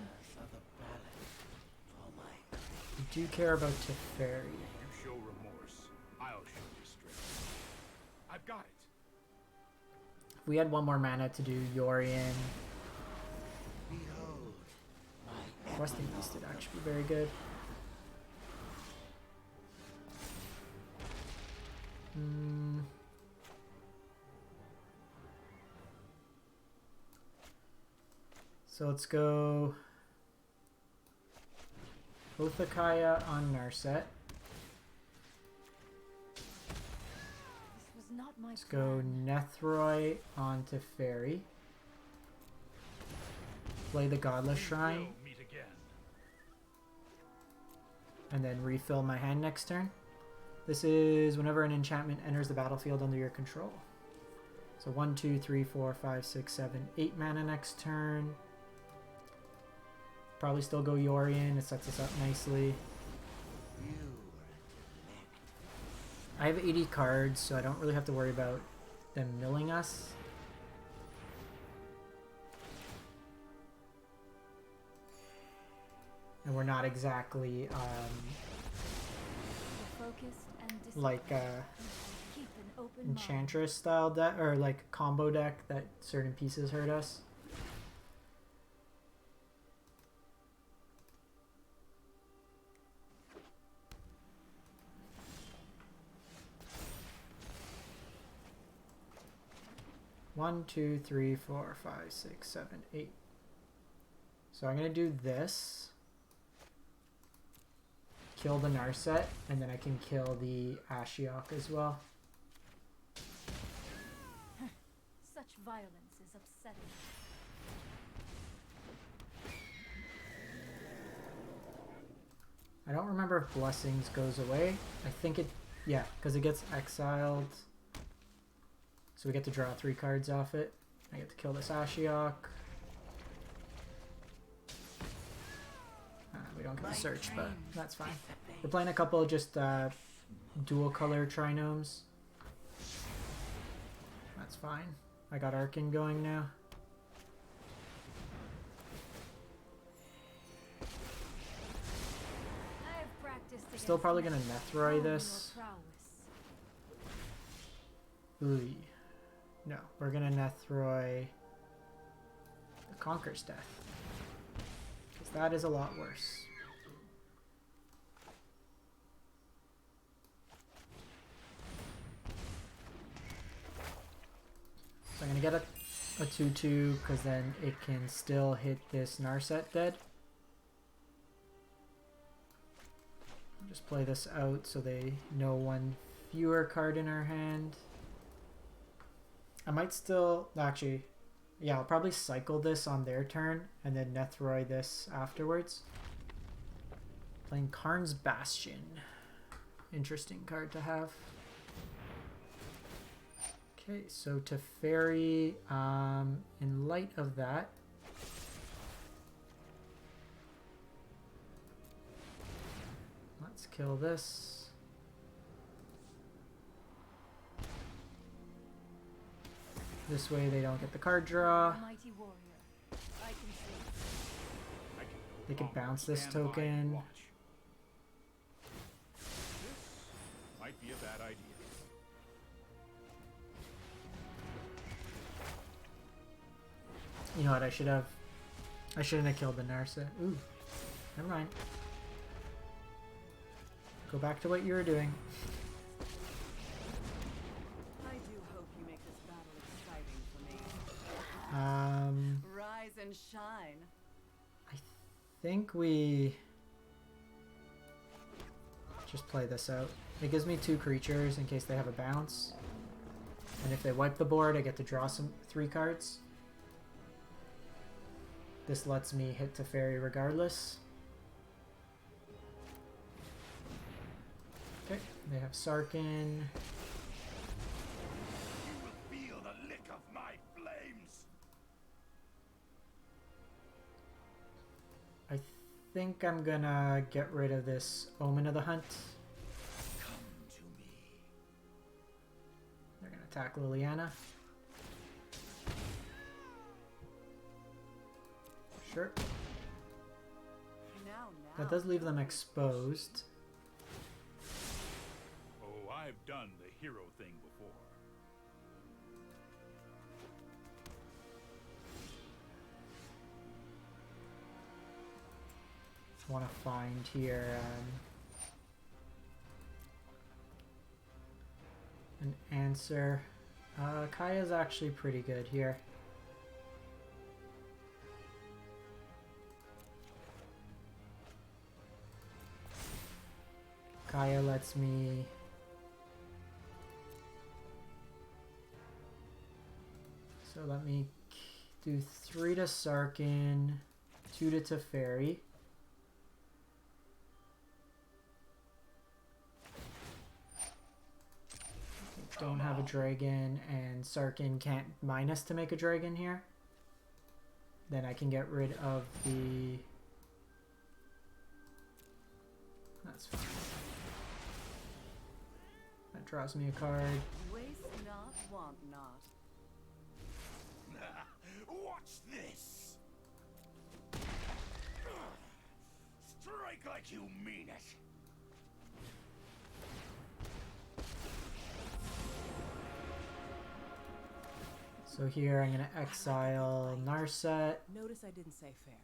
I do care about Teferi. You show remorse, I'll show restraint. I've got it. If we had one more mana to do Yorion. Western East would actually be very good. So let's go Oathakaya on Narset. This was not my Let's go plan. Nethroi on Teferi. Play the Godless Shrine. We'll meet again. And then refill my hand next turn. This is whenever an enchantment enters the battlefield under your control. So 1, 2, 3, 4, 5, 6, 7, 8 mana next turn. Probably still go Yorion. It sets us up nicely. I have 80 cards, so I don't really have to worry about them milling us. And we're not exactly like Enchantress style deck, or like combo deck that certain pieces hurt us. One, two, three, four, 5, 6, 7, 8. So I'm gonna do this. Kill the Narset, and then I can kill the Ashiok as well. Such violence is upsetting. I don't remember if Blessings goes away. I think it, yeah, because it gets exiled. So we get to draw 3 cards off it. I get to kill this Ashiok. We don't get the search, but that's fine. We're playing a couple of just dual color Trinomes. That's fine. I got Archon going now. Still probably gonna Nethroi this. Ooh. No, we're gonna Nethroi the Conqueror's Death. Because that is a lot worse. So I'm gonna get a 2/2 because then it can still hit this Narset dead. Just play this out so they know 1 fewer card in our hand. I might still, actually, yeah, I'll probably cycle this on their turn and then Nethroi this afterwards. Playing Karn's Bastion. Interesting card to have. Okay, so Teferi, in light of that, let's kill this. This way they don't get the card draw. They can bounce this token. This might be a bad idea. You know what, I shouldn't have killed the Narset. Ooh, never mind. Go back to what you were doing. I do hope you make this battle exciting for me. Rise and shine. I think we just play this out. It gives me 2 creatures in case they have a bounce. And if they wipe the board, I get to draw 3 cards. This lets me hit Teferi regardless. Okay, they have Sarkin. You will feel the lick of my flames. I think I'm gonna get rid of this Omen of the Hunt. Come to me. They're gonna attack Liliana. Sure. That does leave them exposed. Oh, I've done the hero thing before. I want to find here an answer. Kaya's actually pretty good here. Kaya lets me let me do 3 to Sarkin, 2 to Teferi. don't have a dragon and Sarkin can't minus to make a dragon here, then I can get rid of the... That's fine. That draws me a card. Waste not, want not. Watch this! Strike like you mean it! So here I'm going to exile Narset. Notice I didn't say fair.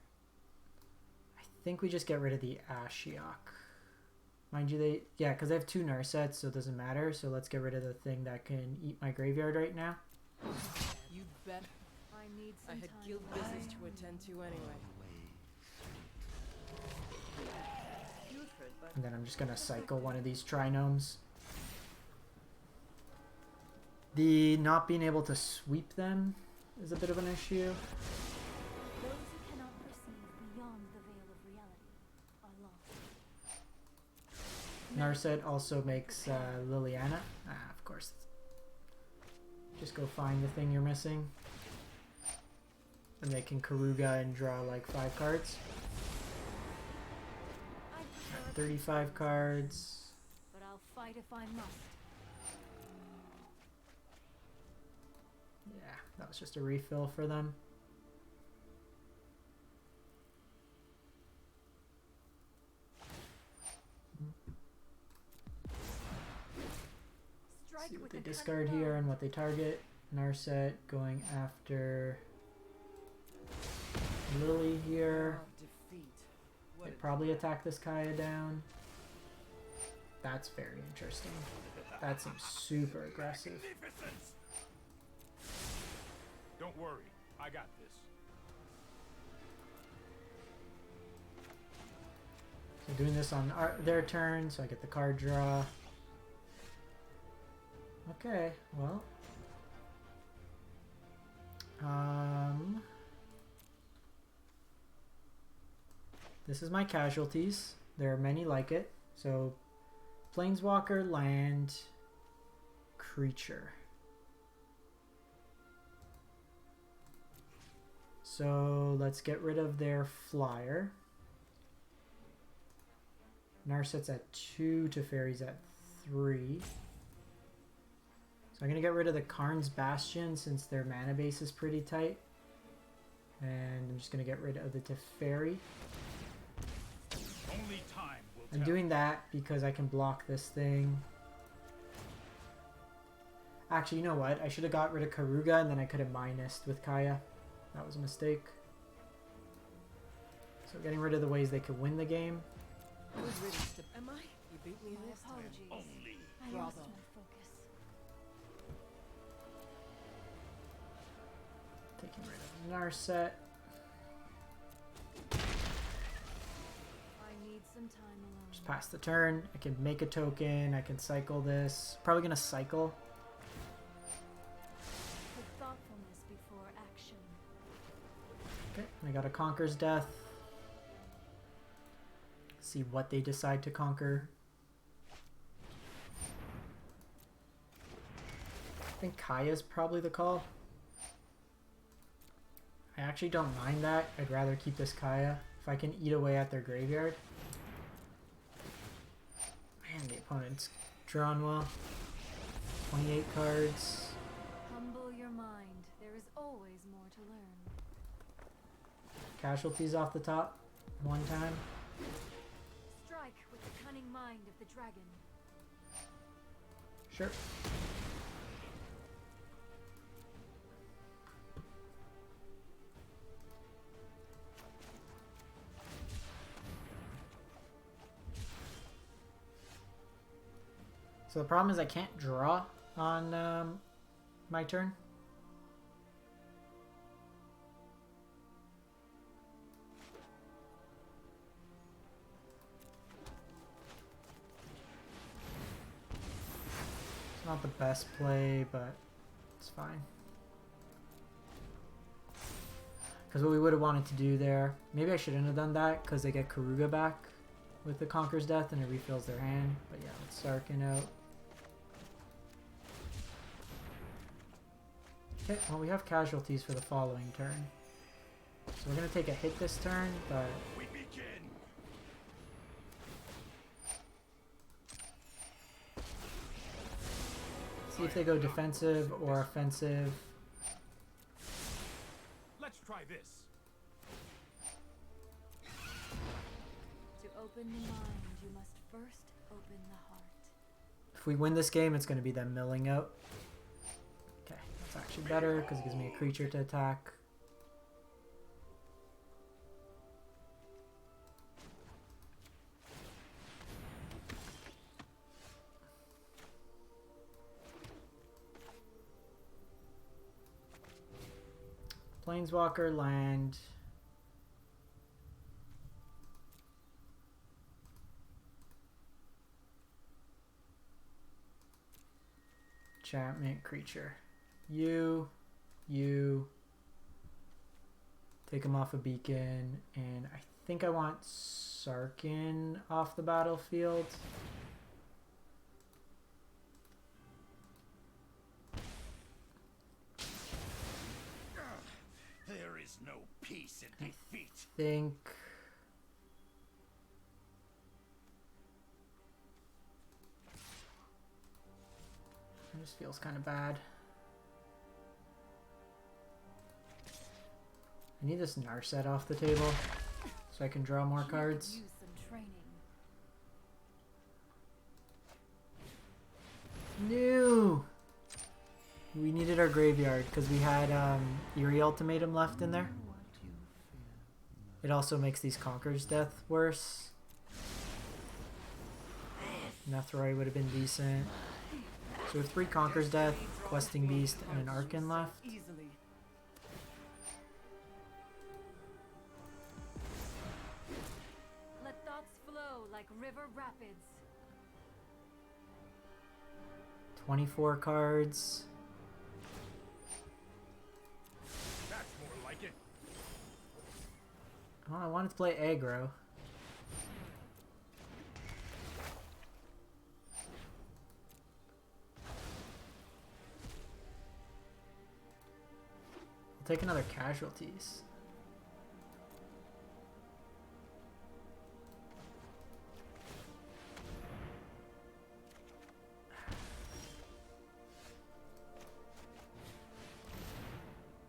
I think we just get rid of the Ashiok. Mind you, yeah, because I have 2 Narsets, so it doesn't matter. So let's get rid of the thing that can eat my graveyard right now. You bet. I need I some had time. guild business to attend to anyway. Putrid, but And then I'm just going to cycle one of these Trinomes. The not being able to sweep them is a bit of an issue. Those who cannot perceive beyond the veil of reality are lost. Narset also makes Liliana. Ah, of course. Just go find the thing you're missing. And they can Karuga and draw like 5 cards. I prefer a 35 cards. but I'll fight if I must. Yeah, that was just a refill for them. Strike See what with they the discard cutting here bow. and what they target. Narset going after Lily here. of defeat. What They a probably attack this Kaya down. That's very interesting. That seems super aggressive. Magnificence! Don't worry, I got this. So doing this on their turn, so I get the card draw. Okay, well. This is my casualties. There are many like it. So, Planeswalker, land, creature. So, let's get rid of their flyer. Narset's at 2, Teferi's at 3. So I'm going to get rid of the Karn's Bastion since their mana base is pretty tight. And I'm just going to get rid of the Teferi. Only time will I'm tell. doing that because I can block this thing. Actually, you know what? I should have got rid of Karuga and then I could have minused with Kaya. That was a mistake. So getting rid of the ways they could win the game. good riddance to... Am I? You beat me My this time. apologies. Only. I Bravo. lost my focus. Taking rid of Narset. I need some time alone. Just pass the turn. I can make a token. I can cycle this. Probably going to cycle. Put thoughtfulness before action. Okay, I got a Conquer's Death. See what they decide to conquer. I think Kaya's probably the call. I actually don't mind that. I'd rather keep this Kaya if I can eat away at their graveyard. Man, the opponent's drawn well. 28 cards. Humble your mind. There is always more to learn. Casualties off the top. One time. Strike with the cunning mind of the dragon. Sure. So the problem is I can't draw on my turn. It's not the best play, but it's fine. Because what we would have wanted to do there, maybe I shouldn't have done that because they get Karuga back with the Conqueror's Death and it refills their hand. But yeah, let's Sarkin out. Okay, well we have casualties for the following turn. So we're going to take a hit this turn, but... We begin. See if they go defensive or offensive. Let's try this. To open the mind, you must first open the heart. If we win this game, it's going to be them milling out. Okay, that's actually better because it gives me a creature to attack. Planeswalker land. Enchantment creature. You. Take him off a beacon, and I think I want Sarkin off the battlefield. There is no peace in defeat. Think it just feels kind of bad. I need this Narset off the table so I can draw more cards. Use some training. No! We needed our graveyard because we had Eerie Ultimatum left in there. It also makes these Conqueror's Death worse. Nethroi would have been decent. So we have 3 Conqueror's Death, Questing Beast, and an Archon left. Easily. Let thoughts flow like river rapids. 24 cards. That's more like it. Oh, I wanted to play aggro. I'll take another casualties.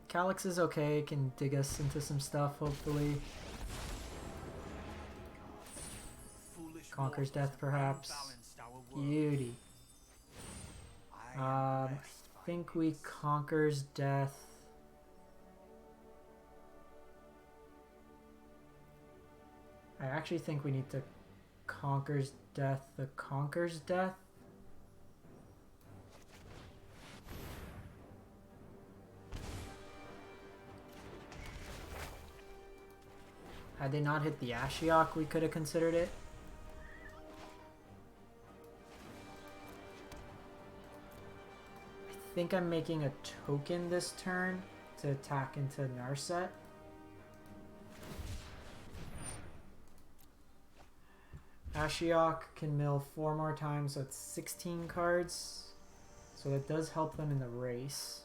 Calix is okay, can dig us into some stuff, hopefully. Foolish Conqueror's mortals Death, have perhaps. unbalanced our world. Beauty. I am I blessed by think we this. Conqueror's Death. I actually think we need to Conqueror's Death the Conqueror's Death. Had they not hit the Ashiok, we could have considered it. I think I'm making a token this turn to attack into Narset. Ashiok can mill 4 more times, so it's 16 cards. So that does help them in the race.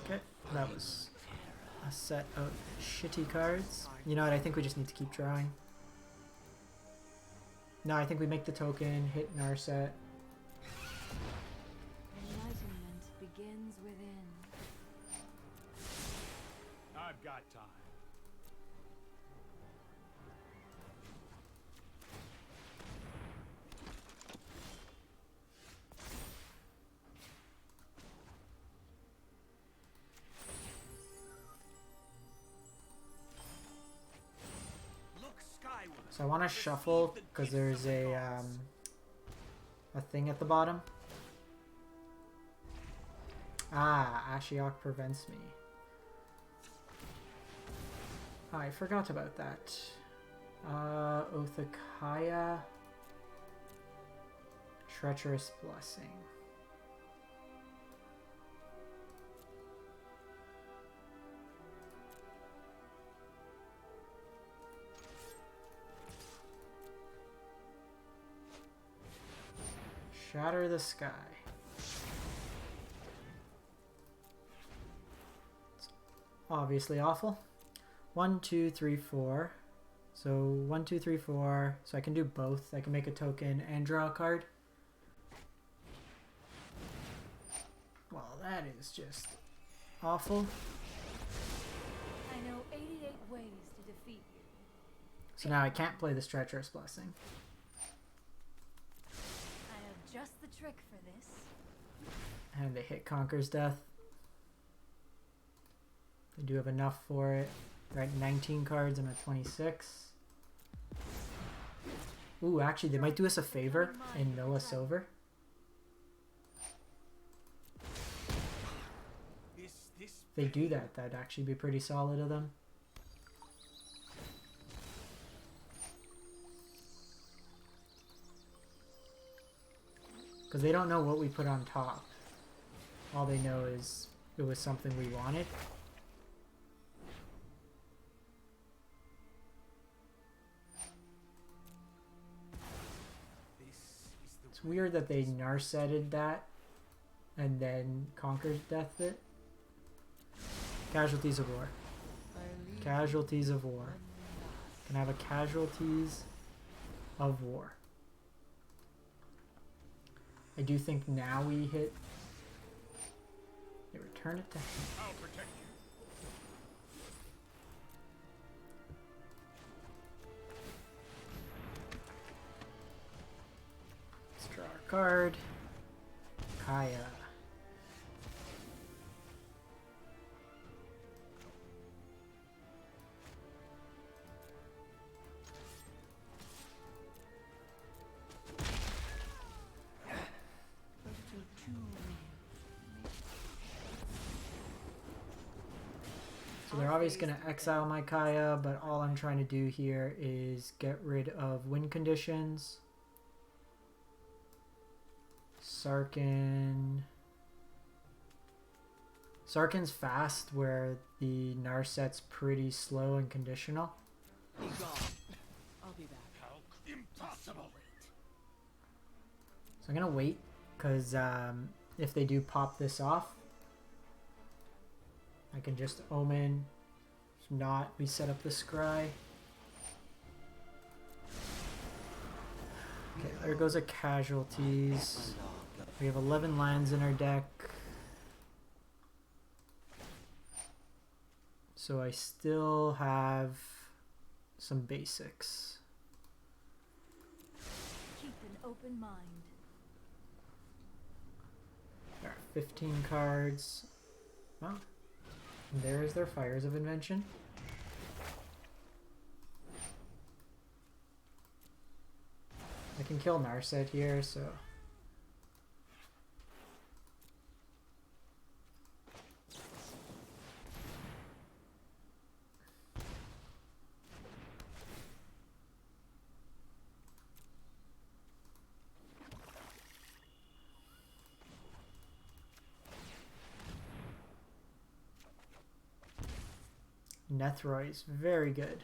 Okay, that was a set of shitty cards. You know what, I think we just need to keep drawing. No, I think we make the token, hit Narset. Enlightenment begins within. I've got time. Look skyward. So I want to shuffle because there's a thing at the bottom. Ah, Ashiok prevents me. I forgot about that. Othakaya. Treacherous Blessing. Shatter the sky. It's obviously awful. 1, 2, 3, 4. So 1, 2, 3, 4. So I can do both. I can make a token and draw a card. Well, that is just awful. I know 88 ways to defeat you. So now I can't play this Treacherous Blessing. I have just the trick for this. And they hit Conquer's Death. They do have enough for it. They're at 19 cards. I'm at 26. Ooh, actually, they might do us a favor and mill us over. Is this If they do that, that'd actually be pretty solid of them. Because they don't know what we put on top. All they know is it was something we wanted. It's weird that they Narsetted that and then Conquer's Death it. Casualties of War. Casualties of War. Can I have a Casualties of War? I do think now we hit. They return it to him. I'll protect you. Let's draw our card. Kaya. So they're obviously going to exile my Kaya, but all I'm trying to do here is get rid of win conditions. Sarkin. Sarkin's fast, where the Narset's pretty slow and conditional. Be gone. I'll be back. how impossible? So I'm going to wait, because if they do pop this off, I can just Omen. If not, we set up the Scry. Okay, there goes a Casualties. We have 11 lands in our deck. So I still have some basics. Keep an open mind. There are 15 cards. Well, there's their Fires of Invention. I can kill Narset here, so... Nethroi is very good.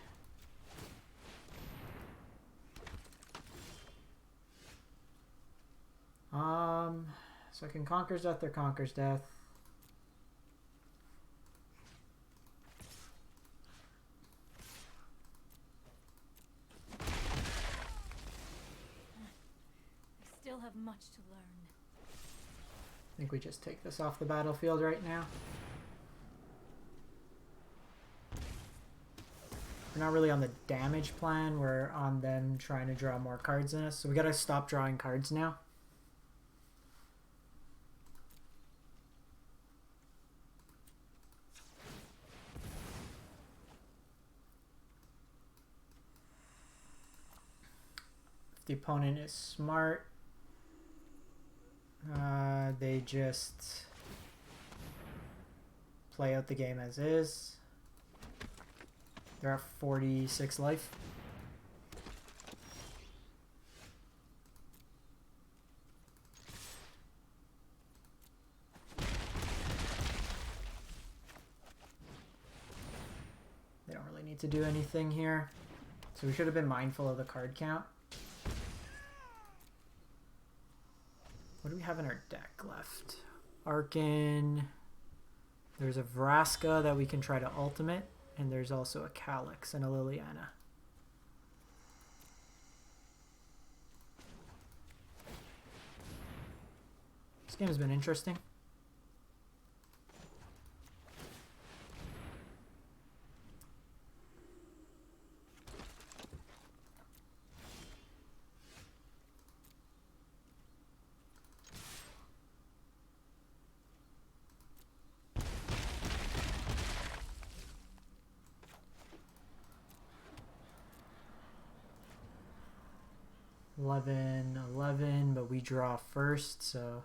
So I can Conquer's Death or Conquer's Death. I still have much to learn. I think we just take this off the battlefield right now. We're not really on the damage plan, we're on them trying to draw more cards than us, so we gotta stop drawing cards now. If the opponent is smart, they just play out the game as is. They're at 46 life. They don't really need to do anything here. So we should have been mindful of the card count. What do we have in our deck left? Archon. There's a Vraska that we can try to ultimate. And there's also a Calix and a Liliana. This game has been interesting. $11, but we draw first, so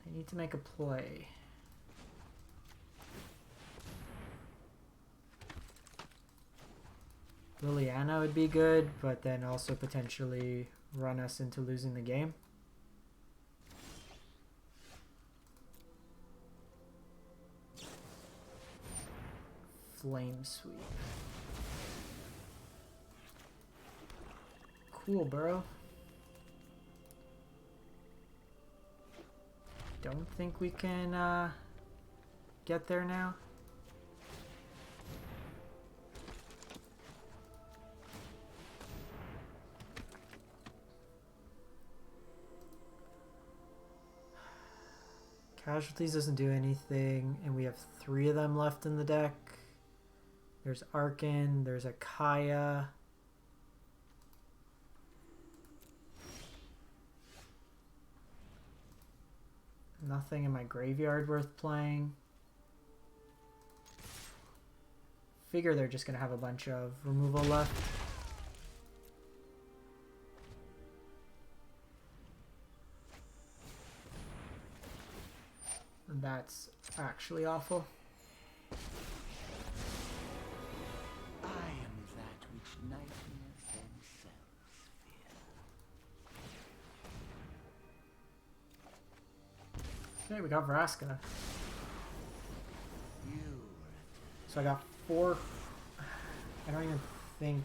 I need to make a play. Liliana would be good, but then also potentially run us into losing the game. Flame Sweep. Cool, bro. Don't think we can get there now. Casualties doesn't do anything, and we have 3 of them left in the deck. There's Archon, there's a Kaya. Nothing in my graveyard worth playing. Figure they're just going to have a bunch of removal left. And that's actually awful. I am that which nightmares themselves fear. Okay, we got Vraska. You So I got 4. I don't even think.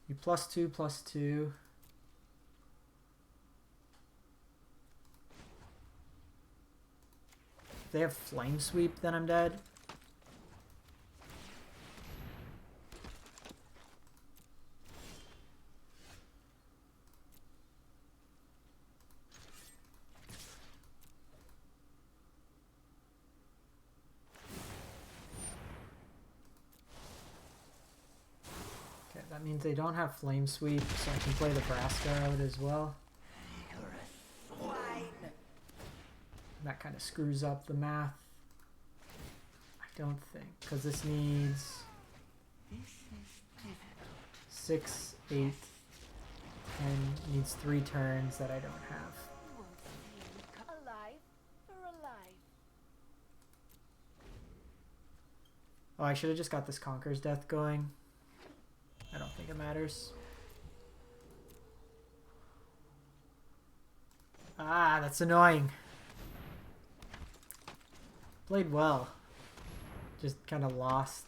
You +2/+2. If they have Flame Sweep, then I'm dead. Okay, that means they don't have Flame Sweep, so I can play the Vraska out as well. That kind of screws up the math. I don't think, because this needs 6, 8, 10, needs 3 turns that I don't have. Alive or alive? Oh, I should have just got this Conqueror's Death going. I don't think it matters. Ah, that's annoying. Played well. Just kind of lost.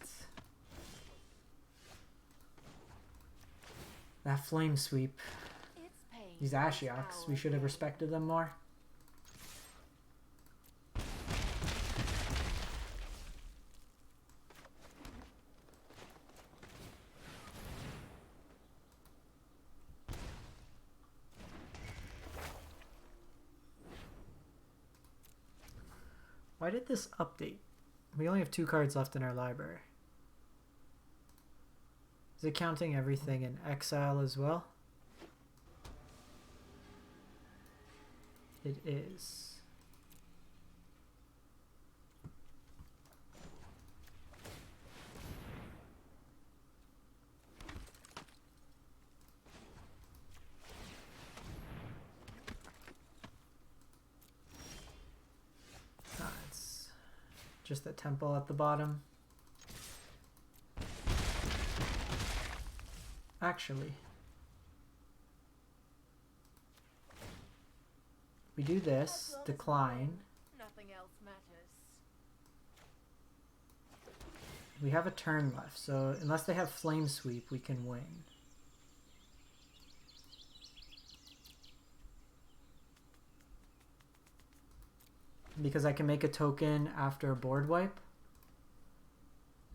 That Flame Sweep. These Ashioks, we should have respected them more. Why did this update? We only have 2 cards left in our library. Is it counting everything in exile as well? It is. It's just the temple at the bottom. Actually, we do this, decline. Nothing else matters. We have a turn left, so unless they have Flame Sweep, we can win. because I can make a token after a board wipe.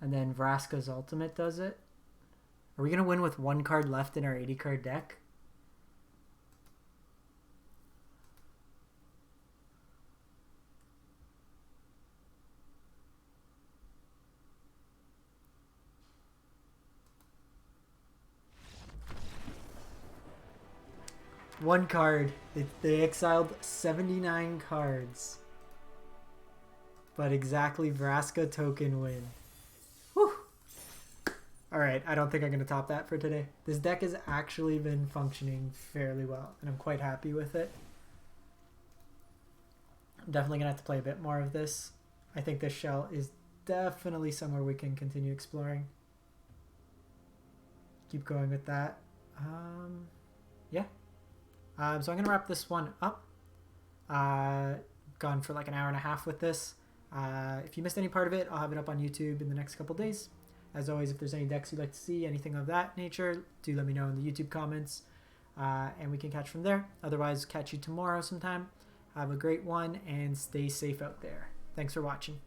And then Vraska's ultimate does it. Are we going to win with 1 card left in our 80 card deck? One card. They exiled 79 cards. But exactly Vraska token win. Whew. Alright, I don't think I'm going to top that for today. This deck has actually been functioning fairly well, and I'm quite happy with it. I'm definitely going to have to play a bit more of this. I think this shell is definitely somewhere we can continue exploring. Keep going with that. Yeah. So I'm going to wrap this one up. Gone for like an hour and a half with this. If you missed any part of it, I'll have it up on YouTube in the next couple days. As always, if there's any decks you'd like to see, anything of that nature, do let me know in the YouTube comments. And we can catch from there. Otherwise, catch you tomorrow sometime. Have a great one and stay safe out there. Thanks for watching.